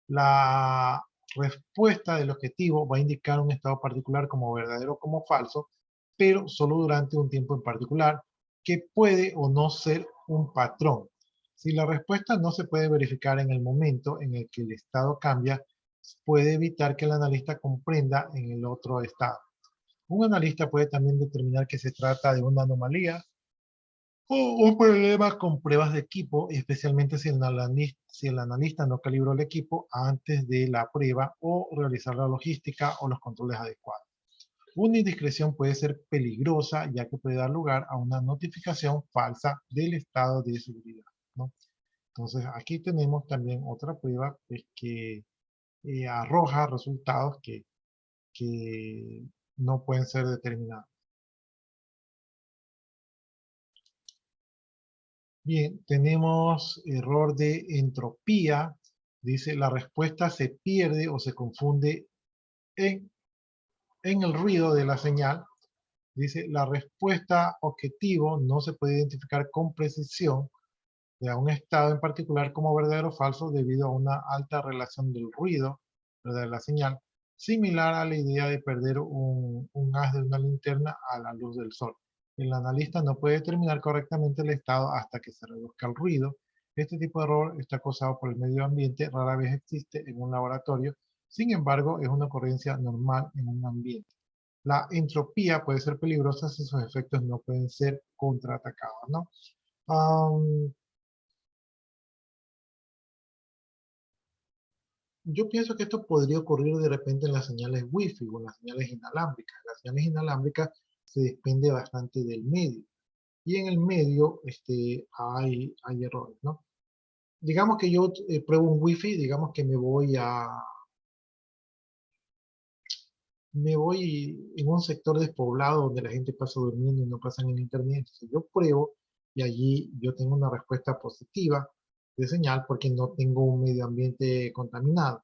La respuesta del objetivo va a indicar un estado particular como verdadero o como falso, pero solo durante un tiempo en particular, que puede o no ser un patrón. Si la respuesta no se puede verificar en el momento en el que el estado cambia, puede evitar que el analista comprenda en el otro estado. Un analista puede también determinar que se trata de una anomalía o un problema con pruebas de equipo, especialmente si el analista no calibró el equipo antes de la prueba o realizar la logística o los controles adecuados. Una indiscreción puede ser peligrosa, ya que puede dar lugar a una notificación falsa del estado de seguridad, ¿no? Entonces aquí tenemos también otra prueba, pues, que arroja resultados que no pueden ser determinados. Bien, tenemos error de entropía. Dice, la respuesta se pierde o se confunde en el ruido de la señal. Dice, la respuesta objetivo no se puede identificar con precisión de un estado en particular como verdadero o falso debido a una alta relación del ruido, ¿verdad?, de la señal, similar a la idea de perder un haz de una linterna a la luz del sol. El analista no puede determinar correctamente el estado hasta que se reduzca el ruido. Este tipo de error está causado por el medio ambiente, rara vez existe en un laboratorio, sin embargo es una ocurrencia normal en un ambiente. La entropía puede ser peligrosa si sus efectos no pueden ser contraatacados, ¿no? Yo pienso que esto podría ocurrir de repente en las señales Wi-Fi o en las señales inalámbricas. Las señales inalámbricas se depende bastante del medio. Y en el medio hay errores, ¿no? Digamos que yo pruebo un Wi-Fi, digamos que me voy en un sector despoblado donde la gente pasa durmiendo y no pasan en internet. Entonces yo pruebo y allí yo tengo una respuesta positiva de señal porque no tengo un medio ambiente contaminado.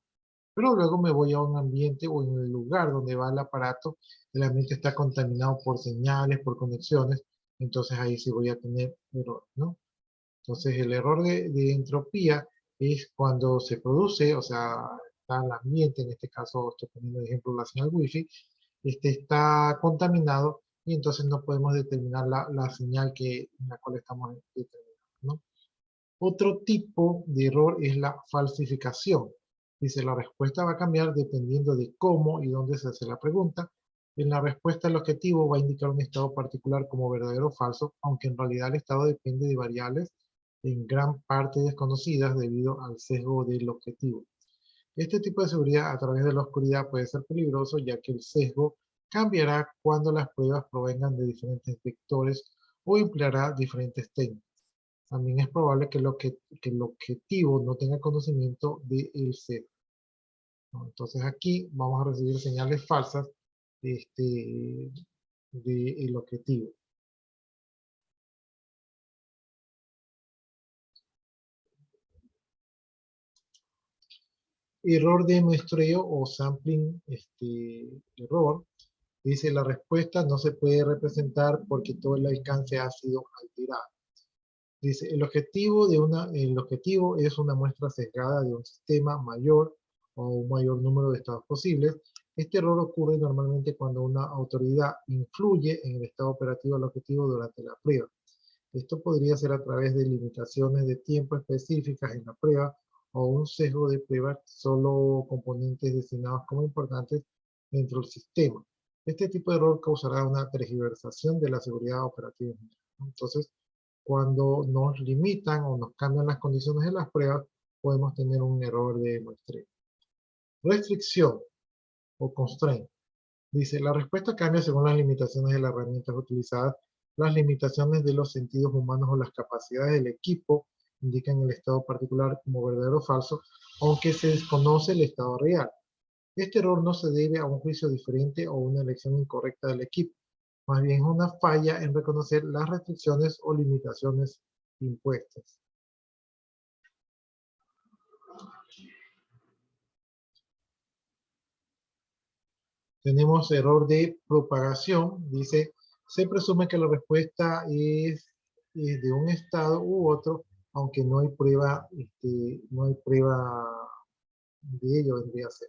Pero luego me voy a un ambiente o en el lugar donde va el aparato, el ambiente está contaminado por señales, por conexiones, entonces ahí sí voy a tener error, ¿no? Entonces el error de entropía es cuando se produce, o sea, está el ambiente, en este caso estoy poniendo de ejemplo la señal Wi-Fi, está contaminado y entonces no podemos determinar la señal en la cual estamos determinando, ¿no? Otro tipo de error es la falsificación. Dice, la respuesta va a cambiar dependiendo de cómo y dónde se hace la pregunta. En la respuesta el objetivo va a indicar un estado particular como verdadero o falso, aunque en realidad el estado depende de variables en gran parte desconocidas debido al sesgo del objetivo. Este tipo de seguridad a través de la oscuridad puede ser peligroso, ya que el sesgo cambiará cuando las pruebas provengan de diferentes vectores o empleará diferentes técnicas. También es probable que el objetivo no tenga conocimiento del sesgo, ¿no? Entonces aquí vamos a recibir señales falsas del objetivo. Error de muestreo o sampling error. Dice, la respuesta no se puede representar porque todo el alcance ha sido alterado. Dice, el objetivo es una muestra sesgada de un sistema mayor o un mayor número de estados posibles. Este error ocurre normalmente cuando una autoridad influye en el estado operativo del objetivo durante la prueba. Esto podría ser a través de limitaciones de tiempo específicas en la prueba o un sesgo de prueba solo componentes designados como importantes dentro del sistema. Este tipo de error causará una tergiversación de la seguridad operativa. Entonces, cuando nos limitan o nos cambian las condiciones de las pruebas, podemos tener un error de muestreo. Restricción o constraint. Dice, la respuesta cambia según las limitaciones de las herramientas utilizadas. Las limitaciones de los sentidos humanos o las capacidades del equipo indican el estado particular como verdadero o falso, aunque se desconoce el estado real. Este error no se debe a un juicio diferente o una elección incorrecta del equipo. Más bien es una falla en reconocer las restricciones o limitaciones impuestas. Tenemos error de propagación. Dice, se presume que la respuesta es de un estado u otro, aunque no hay prueba, no hay prueba de ello, vendría a ser.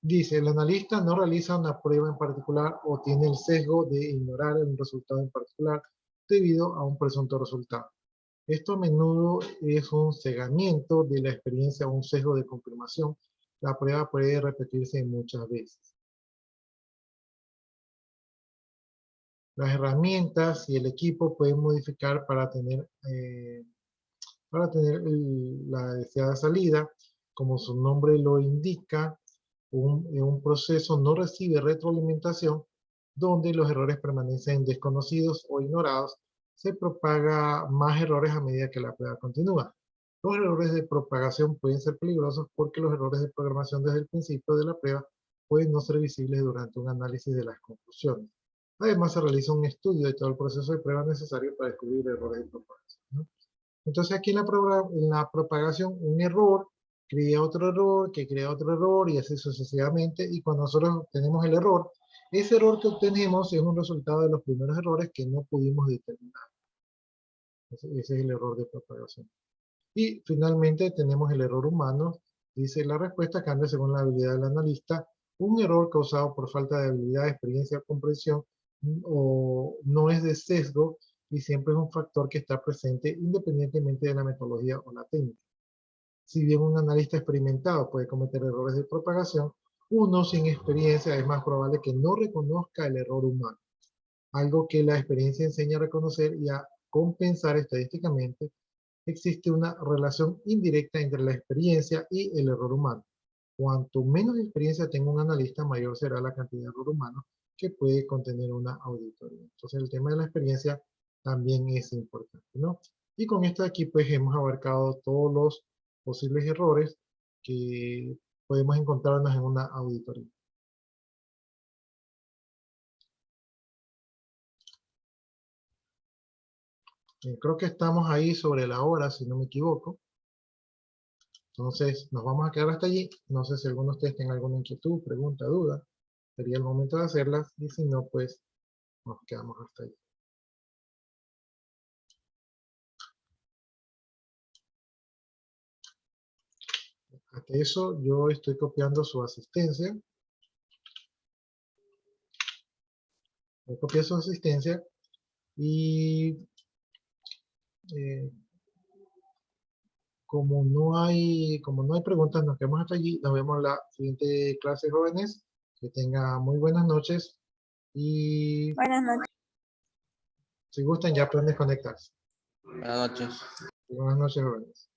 Dice, el analista no realiza una prueba en particular o tiene el sesgo de ignorar un resultado en particular debido a un presunto resultado. Esto a menudo es un cegamiento de la experiencia o un sesgo de confirmación. La prueba puede repetirse muchas veces. Las herramientas y el equipo pueden modificar para tener la deseada salida. Como su nombre lo indica, un proceso no recibe retroalimentación donde los errores permanecen desconocidos o ignorados. Se propaga más errores a medida que la prueba continúa. Los errores de propagación pueden ser peligrosos porque los errores de programación desde el principio de la prueba pueden no ser visibles durante un análisis de las conclusiones. Además, se realiza un estudio de todo el proceso de prueba necesario para descubrir errores de propagación, ¿no? Entonces, aquí en la propagación, un error crea otro error, que crea otro error, y así sucesivamente. Y cuando nosotros obtenemos el error, ese error que obtenemos es un resultado de los primeros errores que no pudimos determinar. Ese es el error de propagación. Y finalmente tenemos el error humano. Dice, la respuesta cambia según la habilidad del analista un error causado por falta de habilidad, experiencia o comprensión o no es de sesgo y siempre es un factor que está presente independientemente de la metodología o la técnica. Si bien un analista experimentado puede cometer errores de propagación, uno sin experiencia es más probable que no reconozca el error humano, algo que la experiencia enseña a reconocer y a compensar estadísticamente. Existe una relación indirecta entre la experiencia y el error humano. Cuanto menos experiencia tenga un analista, mayor será la cantidad de error humano que puede contener una auditoría. Entonces el tema de la experiencia también es importante, ¿no? Y con esto aquí pues hemos abarcado todos los posibles errores que podemos encontrarnos en una auditoría. Creo que estamos ahí sobre la hora, si no me equivoco. Entonces, nos vamos a quedar hasta allí. No sé si alguno de ustedes tenga alguna inquietud, pregunta, duda. Sería el momento de hacerlas y si no, pues nos quedamos hasta allí. Hasta eso, yo estoy copiando su asistencia. Voy a copiar su asistencia y como no hay preguntas, nos quedamos hasta allí. Nos vemos en la siguiente clase, jóvenes. Que tengan muy buenas noches y Buenas noches. si gustan ya pueden desconectarse. Buenas noches. Buenas noches, jóvenes.